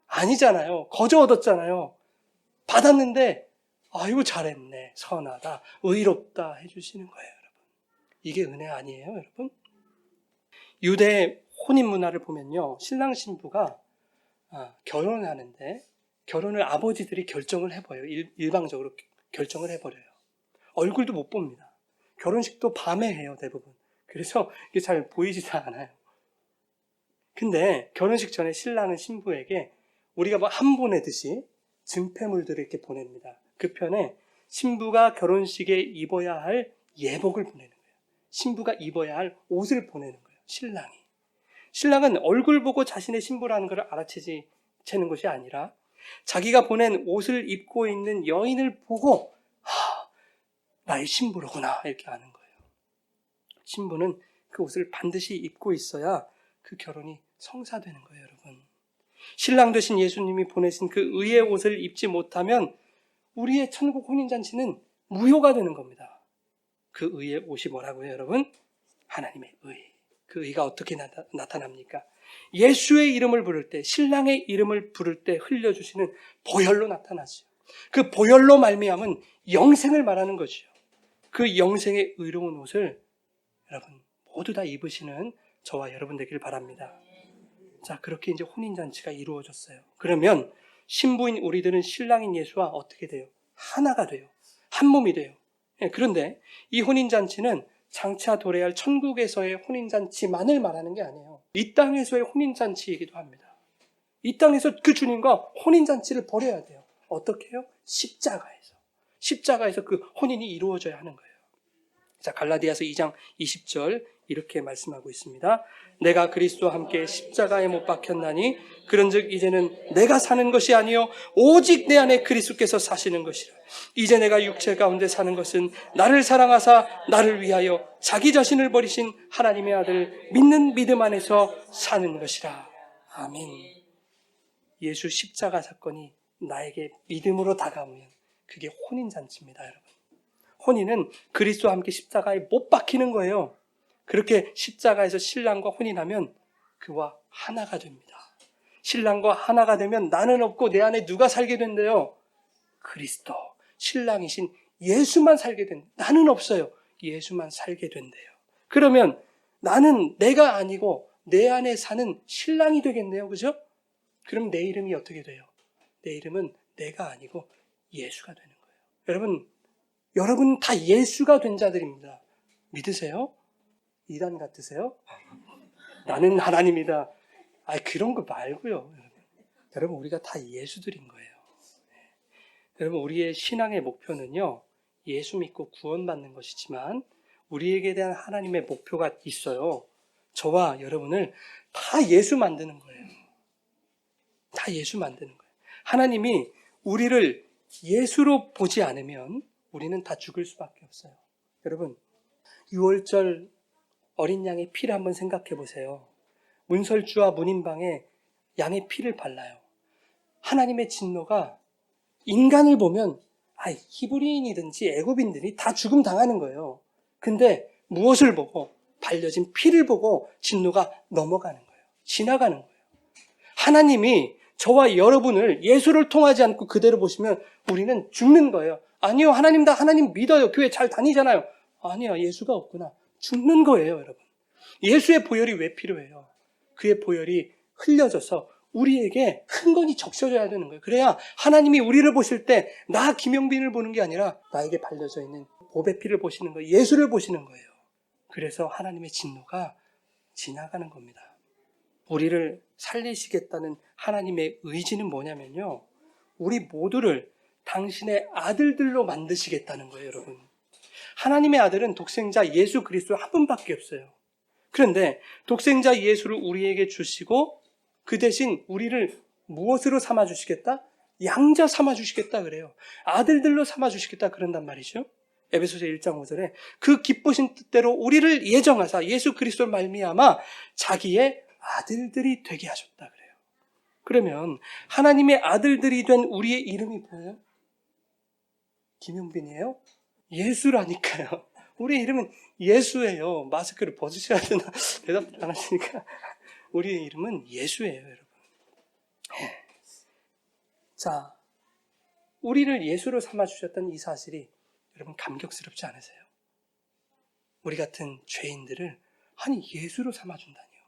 아니잖아요. 거저 얻었잖아요. 받았는데 아이고 잘했네, 선하다, 의롭다 해주시는 거예요, 여러분. 이게 은혜 아니에요, 여러분? 유대 혼인 문화를 보면요, 신랑 신부가 결혼을 하는데 결혼을 아버지들이 결정을 해버려요. 일방적으로 결정을 해버려요. 얼굴도 못 봅니다. 결혼식도 밤에 해요, 대부분. 그래서 이게 잘 보이지도 않아요. 근데 결혼식 전에 신랑은 신부에게 우리가 뭐 한 보내듯이 증폐물들을 이렇게 보냅니다. 그 편에 신부가 결혼식에 입어야 할 예복을 보내는 거예요. 신부가 입어야 할 옷을 보내는 거예요, 신랑이. 신랑은 얼굴 보고 자신의 신부라는 걸 알아채는 것이 아니라 자기가 보낸 옷을 입고 있는 여인을 보고 나의 신부로구나 이렇게 아는 거예요. 신부는 그 옷을 반드시 입고 있어야 그 결혼이 성사되는 거예요, 여러분. 신랑 되신 예수님이 보내신 그 의의 옷을 입지 못하면 우리의 천국 혼인잔치는 무효가 되는 겁니다. 그 의의 옷이 뭐라고요, 여러분? 하나님의 의. 그 의가 어떻게 나타납니까? 예수의 이름을 부를 때, 신랑의 이름을 부를 때 흘려주시는 보혈로 나타나죠. 그 보혈로 말미암은 영생을 말하는 것이요. 그 영생의 의로운 옷을 여러분 모두 다 입으시는 저와 여러분 되길 바랍니다. 자, 그렇게 이제 혼인잔치가 이루어졌어요. 그러면 신부인 우리들은 신랑인 예수와 어떻게 돼요? 하나가 돼요. 한 몸이 돼요. 그런데 이 혼인잔치는 장차 도래할 천국에서의 혼인잔치만을 말하는 게 아니에요. 이 땅에서의 혼인잔치이기도 합니다. 이 땅에서 그 주님과 혼인잔치를 벌여야 돼요. 어떻게 해요? 십자가에서 그 혼인이 이루어져야 하는 거예요. 자, 갈라디아서 2장 20절 이렇게 말씀하고 있습니다. 내가 그리스도와 함께 십자가에 못 박혔나니 그런즉 이제는 내가 사는 것이 아니요 오직 내 안에 그리스도께서 사시는 것이라. 이제 내가 육체 가운데 사는 것은 나를 사랑하사 나를 위하여 자기 자신을 버리신 하나님의 아들 믿는 믿음 안에서 사는 것이라. 아멘. 예수 십자가 사건이 나에게 믿음으로 다가오면 그게 혼인잔치입니다, 여러분. 혼인은 그리스도와 함께 십자가에 못 박히는 거예요. 그렇게 십자가에서 신랑과 혼인하면 그와 하나가 됩니다. 신랑과 하나가 되면 나는 없고 내 안에 누가 살게 된대요? 그리스도, 신랑이신 예수만 살게 된대요. 나는 없어요. 예수만 살게 된대요. 그러면 나는 내가 아니고 내 안에 사는 신랑이 되겠네요. 그죠? 그럼 내 이름이 어떻게 돼요? 내 이름은 내가 아니고 예수가 되는 거예요. 여러분 다 예수가 된 자들입니다. 믿으세요? 이단 같으세요? 나는 하나님이다. 그런 거 말고요. 여러분 우리가 다 예수들인 거예요. 여러분 우리의 신앙의 목표는요, 예수 믿고 구원받는 것이지만 우리에게 대한 하나님의 목표가 있어요. 저와 여러분을 다 예수 만드는 거예요. 다 예수 만드는 거예요. 하나님이 우리를 예수로 보지 않으면 우리는 다 죽을 수밖에 없어요. 여러분 6월절 어린 양의 피를 한번 생각해 보세요. 문설주와 문인방에 양의 피를 발라요. 하나님의 진노가 인간을 보면 히브리인이든지 애굽인들이 다 죽음 당하는 거예요. 근데 무엇을 보고? 발려진 피를 보고 진노가 넘어가는 거예요. 지나가는 거예요. 하나님이 저와 여러분을 예수를 통하지 않고 그대로 보시면 우리는 죽는 거예요. 아니요, 하나님 믿어요. 교회 잘 다니잖아요. 아니요, 예수가 없구나. 죽는 거예요, 여러분. 예수의 보혈이 왜 필요해요? 그의 보혈이 흘려져서 우리에게 흥건히 적셔져야 되는 거예요. 그래야 하나님이 우리를 보실 때 나 김영빈을 보는 게 아니라 나에게 발려져 있는 보배 피를 보시는 거예요. 예수를 보시는 거예요. 그래서 하나님의 진노가 지나가는 겁니다. 우리를 살리시겠다는 하나님의 의지는 뭐냐면요, 우리 모두를 당신의 아들들로 만드시겠다는 거예요, 여러분. 하나님의 아들은 독생자 예수 그리스도 한 분밖에 없어요. 그런데 독생자 예수를 우리에게 주시고 그 대신 우리를 무엇으로 삼아주시겠다? 양자 삼아주시겠다 그래요. 아들들로 삼아주시겠다 그런단 말이죠. 에베소서 1장 5절에 그 기쁘신 뜻대로 우리를 예정하사 예수 그리스도를 말미암아 자기의 아들들이 되게 하셨다 그래요. 그러면 하나님의 아들들이 된 우리의 이름이 뭐예요? 김용빈이에요? 예수라니까요. 우리의 이름은 예수예요. 마스크를 벗으셔야 되나? 대답 안 하시니까. 우리의 이름은 예수예요, 여러분. 자, 우리를 예수로 삼아주셨던 이 사실이 여러분 감격스럽지 않으세요? 우리 같은 죄인들을 아니 예수로 삼아준다니요.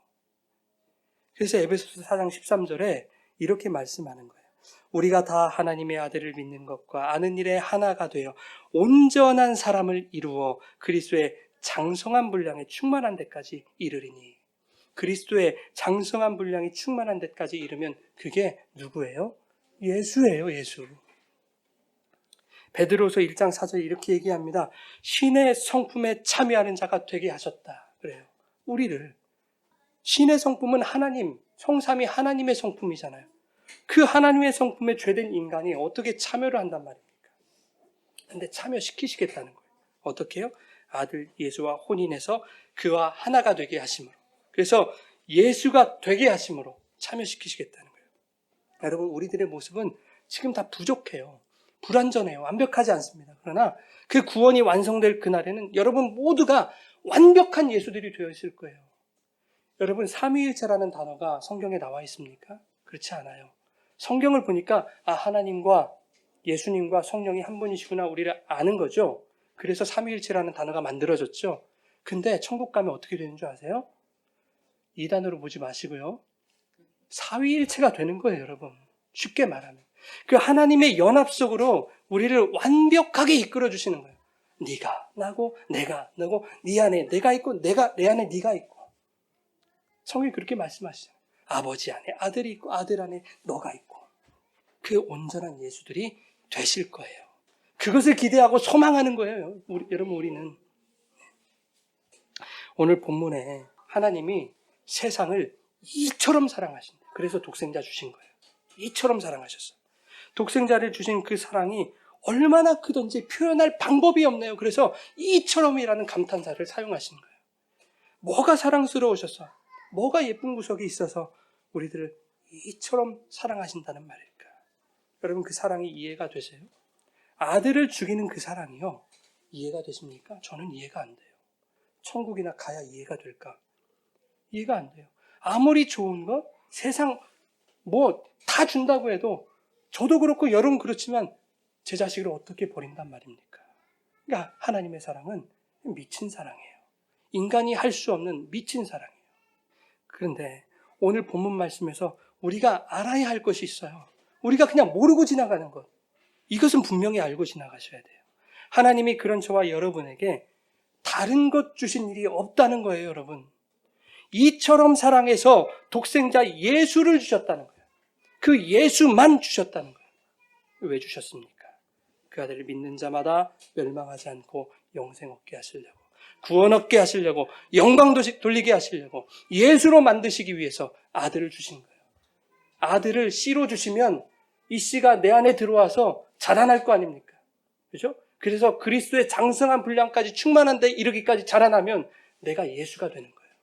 그래서 에베소서 4장 13절에 이렇게 말씀하는 거예요. 우리가 다 하나님의 아들을 믿는 것과 아는 일에 하나가 되어 온전한 사람을 이루어 그리스도의 장성한 분량에 충만한 데까지 이르리니. 그리스도의 장성한 분량이 충만한 데까지 이르면 그게 누구예요? 예수예요, 예수. 베드로서 1장 4절 이렇게 얘기합니다. 신의 성품에 참여하는 자가 되게 하셨다. 그래요. 우리를. 신의 성품은 하나님, 성삼위 하나님의 성품이잖아요. 그 하나님의 성품에 죄된 인간이 어떻게 참여를 한단 말입니까? 근데 참여시키시겠다는 거예요. 어떻게 해요? 아들 예수와 혼인해서 그와 하나가 되게 하심으로. 그래서 예수가 되게 하심으로 참여시키시겠다는 거예요. 여러분, 우리들의 모습은 지금 다 부족해요. 불완전해요. 완벽하지 않습니다. 그러나 그 구원이 완성될 그날에는 여러분 모두가 완벽한 예수들이 되어 있을 거예요. 여러분, 삼위일체라는 단어가 성경에 나와 있습니까? 그렇지 않아요. 성경을 보니까 하나님과 예수님과 성령이 한 분이시구나 우리를 아는 거죠. 그래서 삼위일체라는 단어가 만들어졌죠. 근데 천국 가면 어떻게 되는 줄 아세요? 이 단어로 보지 마시고요. 사위일체가 되는 거예요, 여러분. 쉽게 말하면. 그 하나님의 연합 속으로 우리를 완벽하게 이끌어 주시는 거예요. 네가 나고 내가 너고 네 안에 내가 있고 내가 내 안에 네가 있고. 성경이 그렇게 말씀하시잖아요. 아버지 안에 아들이 있고 아들 안에 너가 있고. 그 온전한 예수들이 되실 거예요. 그것을 기대하고 소망하는 거예요. 여러분, 우리는. 오늘 본문에 하나님이 세상을 이처럼 사랑하신다. 그래서 독생자 주신 거예요. 이처럼 사랑하셨어요. 독생자를 주신 그 사랑이 얼마나 크던지 표현할 방법이 없네요. 그래서 이처럼이라는 감탄사를 사용하신 거예요. 뭐가 사랑스러우셔서, 뭐가 예쁜 구석이 있어서 우리들을 이처럼 사랑하신다는 말일까? 여러분, 그 사랑이 이해가 되세요? 아들을 죽이는 그 사랑이요, 이해가 되십니까? 저는 이해가 안 돼요. 천국이나 가야 이해가 될까? 이해가 안 돼요. 아무리 좋은 것, 세상 뭐 다 준다고 해도 저도 그렇고 여러분 그렇지만 제 자식을 어떻게 버린단 말입니까? 그러니까 하나님의 사랑은 미친 사랑이에요. 인간이 할 수 없는 미친 사랑이에요. 그런데 오늘 본문 말씀에서 우리가 알아야 할 것이 있어요. 우리가 그냥 모르고 지나가는 것. 이것은 분명히 알고 지나가셔야 돼요. 하나님이 그런 저와 여러분에게 다른 것 주신 일이 없다는 거예요, 여러분. 이처럼 사랑해서 독생자 예수를 주셨다는 거예요. 그 예수만 주셨다는 거예요. 왜 주셨습니까? 그 아들을 믿는 자마다 멸망하지 않고 영생 얻게 하시려고, 구원 얻게 하시려고, 영광 돌리게 하시려고 예수로 만드시기 위해서 아들을 주신 거예요. 아들을 씨로 주시면 이 씨가 내 안에 들어와서 자라날 거 아닙니까? 그렇죠? 그래서 그리스도의 장성한 분량까지 충만한 데 이르기까지 자라나면 내가 예수가 되는 거예요.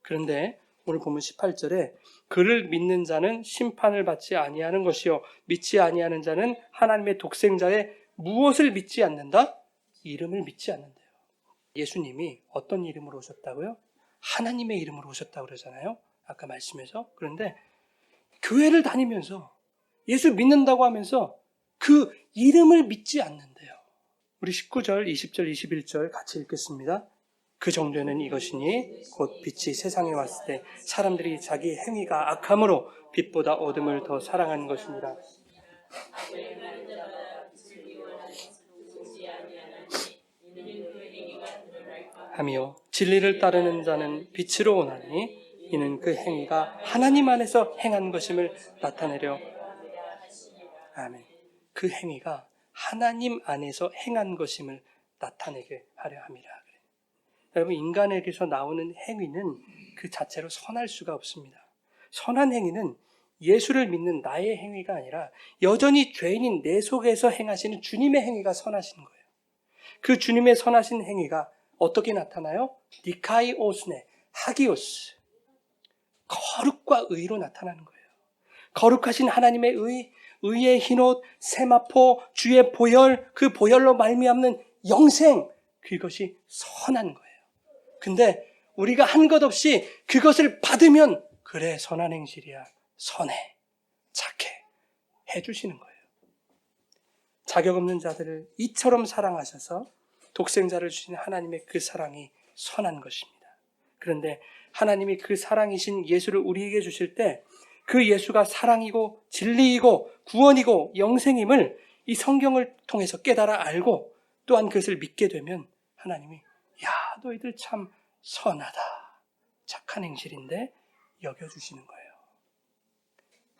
그런데 오늘 보면 18절에 그를 믿는 자는 심판을 받지 아니하는 것이요 믿지 아니하는 자는 하나님의 독생자의 무엇을 믿지 않는다? 이름을 믿지 않는데요. 예수님이 어떤 이름으로 오셨다고요? 하나님의 이름으로 오셨다고 그러잖아요. 아까 말씀에서. 그런데 교회를 다니면서 예수 믿는다고 하면서 그 이름을 믿지 않는데요. 우리 19절, 20절, 21절 같이 읽겠습니다. 그 정죄는 이것이니 곧 빛이 세상에 왔을 때 사람들이 자기 행위가 악함으로 빛보다 어둠을 더 사랑하는 것이니라. 하며 진리를 따르는 자는 빛으로 오나니 이는 그 행위가 하나님 안에서 행한 것임을 나타내려. 아멘. 그 행위가 하나님 안에서 행한 것임을 나타내게 하려 함이라. 여러분, 인간에게서 나오는 행위는 그 자체로 선할 수가 없습니다. 선한 행위는 예수를 믿는 나의 행위가 아니라 여전히 죄인인 내 속에서 행하시는 주님의 행위가 선하신 거예요. 그 주님의 선하신 행위가 어떻게 나타나요? 니카이오스네, 하기오스. 거룩과 의로 나타나는 거예요. 거룩하신 하나님의 의의 흰옷, 세마포, 주의 보혈, 그 보혈로 말미암는 영생, 그것이 선한 거예요. 근데 우리가 한 것 없이 그것을 받으면 그래, 선한 행실이야, 선해, 착해 해주시는 거예요. 자격 없는 자들을 이처럼 사랑하셔서 독생자를 주신 하나님의 그 사랑이 선한 것입니다. 그런데 하나님이 그 사랑이신 예수를 우리에게 주실 때 그 예수가 사랑이고 진리이고 구원이고 영생임을 이 성경을 통해서 깨달아 알고 또한 그것을 믿게 되면 하나님이 야, 너희들 참 선하다, 착한 행실인데 여겨주시는 거예요.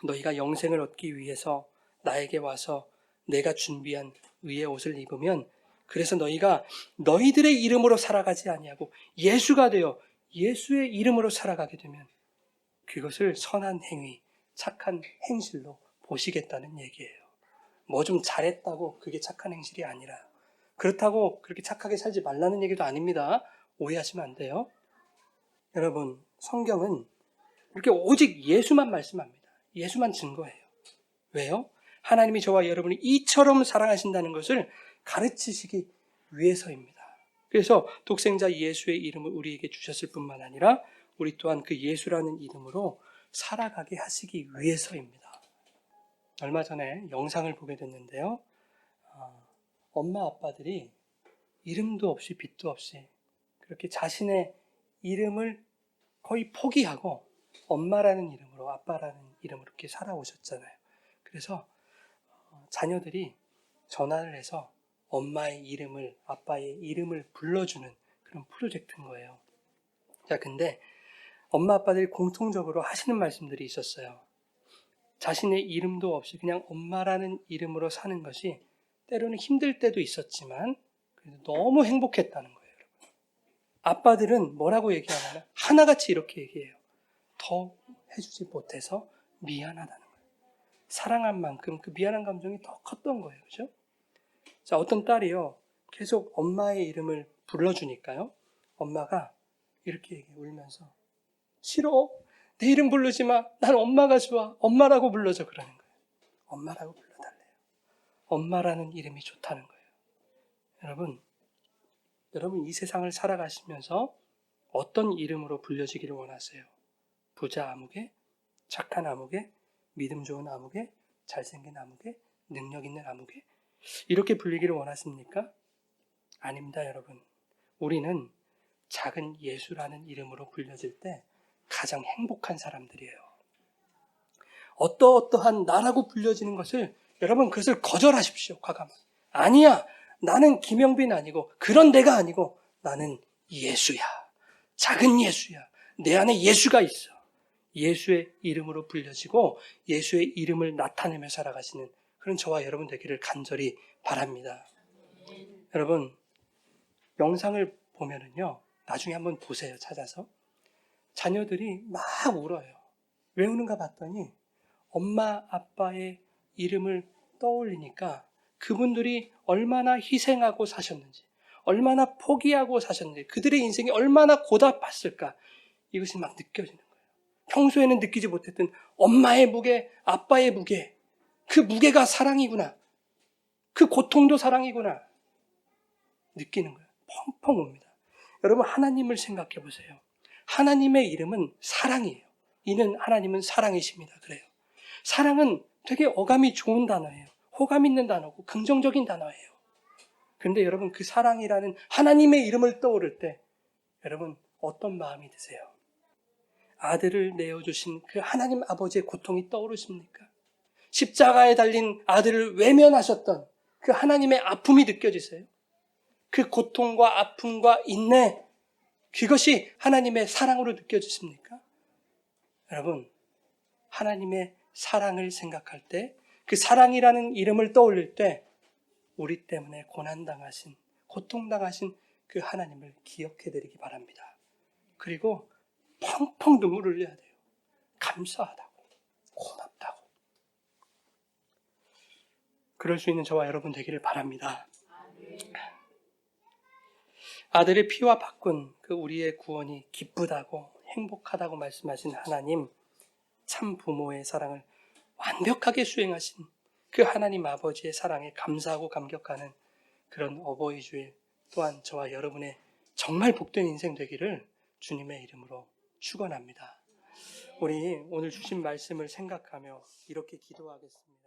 너희가 영생을 얻기 위해서 나에게 와서 내가 준비한 의의 옷을 입으면, 그래서 너희가 너희들의 이름으로 살아가지 아니하고 예수가 되어 예수의 이름으로 살아가게 되면 그것을 선한 행위, 착한 행실로 보시겠다는 얘기예요. 뭐 좀 잘했다고 그게 착한 행실이 아니라, 그렇다고 그렇게 착하게 살지 말라는 얘기도 아닙니다. 오해하시면 안 돼요. 여러분, 성경은 이렇게 오직 예수만 말씀합니다. 예수만 증거해요. 왜요? 하나님이 저와 여러분을 이처럼 사랑하신다는 것을 가르치시기 위해서입니다. 그래서 독생자 예수의 이름을 우리에게 주셨을 뿐만 아니라 우리 또한 그 예수라는 이름으로 살아가게 하시기 위해서입니다. 얼마 전에 영상을 보게 됐는데요. 엄마 아빠들이 이름도 없이 빛도 없이 그렇게 자신의 이름을 거의 포기하고 엄마라는 이름으로, 아빠라는 이름으로 이렇게 살아오셨잖아요. 그래서 자녀들이 전화를 해서 엄마의 이름을, 아빠의 이름을 불러주는 그런 프로젝트인 거예요. 자, 근데 엄마 아빠들이 공통적으로 하시는 말씀들이 있었어요. 자신의 이름도 없이 그냥 엄마라는 이름으로 사는 것이 때로는 힘들 때도 있었지만 그래도 너무 행복했다는 거예요. 여러분. 아빠들은 뭐라고 얘기하냐면 하나같이 이렇게 얘기해요. 더 해주지 못해서 미안하다는 거예요. 사랑한 만큼 그 미안한 감정이 더 컸던 거예요. 그죠? 자, 어떤 딸이요, 계속 엄마의 이름을 불러주니까요, 엄마가 이렇게 얘기해요. 울면서 싫어, 내 이름 부르지 마, 난 엄마가 좋아, 엄마라고 불러줘. 그러는 거예요. 엄마라고 불러달래요. 엄마라는 이름이 좋다는 거예요. 여러분 이 세상을 살아가시면서 어떤 이름으로 불려지기를 원하세요? 부자 아무개, 착한 아무개, 믿음 좋은 아무개, 잘생긴 아무개, 능력 있는 아무개, 이렇게 불리기를 원하십니까? 아닙니다, 여러분. 우리는 작은 예수라는 이름으로 불려질 때 가장 행복한 사람들이에요. 어떠한 나라고 불려지는 것을, 여러분 그것을 거절하십시오. 과감하게. 아니야, 나는 김영빈 아니고 그런 내가 아니고 나는 예수야. 작은 예수야. 내 안에 예수가 있어. 예수의 이름으로 불려지고 예수의 이름을 나타내며 살아가시는 그런 저와 여러분 되기를 간절히 바랍니다. 여러분, 영상을 보면은요, 나중에 한번 보세요. 찾아서. 자녀들이 막 울어요. 왜 우는가 봤더니 엄마 아빠의 이름을 떠올리니까 그분들이 얼마나 희생하고 사셨는지, 얼마나 포기하고 사셨는지, 그들의 인생이 얼마나 고달팠을까, 이것이 막 느껴지는 거예요. 평소에는 느끼지 못했던 엄마의 무게, 아빠의 무게, 그 무게가 사랑이구나, 그 고통도 사랑이구나 느끼는 거예요. 펑펑 옵니다. 여러분, 하나님을 생각해 보세요. 하나님의 이름은 사랑이에요. 이는 하나님은 사랑이십니다. 그래요. 사랑은 되게 어감이 좋은 단어예요. 호감 있는 단어고 긍정적인 단어예요. 그런데 여러분, 그 사랑이라는 하나님의 이름을 떠오를 때 여러분 어떤 마음이 드세요? 아들을 내어주신 그 하나님 아버지의 고통이 떠오르십니까? 십자가에 달린 아들을 외면하셨던 그 하나님의 아픔이 느껴지세요? 그 고통과 아픔과 인내, 그것이 하나님의 사랑으로 느껴지십니까? 여러분, 하나님의 사랑을 생각할 때, 그 사랑이라는 이름을 떠올릴 때 우리 때문에 고난당하신, 고통당하신 그 하나님을 기억해드리기 바랍니다. 그리고 펑펑 눈물을 흘려야 돼요. 감사하다고, 고맙다고. 그럴 수 있는 저와 여러분 되기를 바랍니다. 아들의 피와 바꾼 그 우리의 구원이 기쁘다고 행복하다고 말씀하신 하나님, 참 부모의 사랑을 완벽하게 수행하신 그 하나님 아버지의 사랑에 감사하고 감격하는 그런 어버이 주일, 또한 저와 여러분의 정말 복된 인생 되기를 주님의 이름으로 축원합니다. 우리 오늘 주신 말씀을 생각하며 이렇게 기도하겠습니다.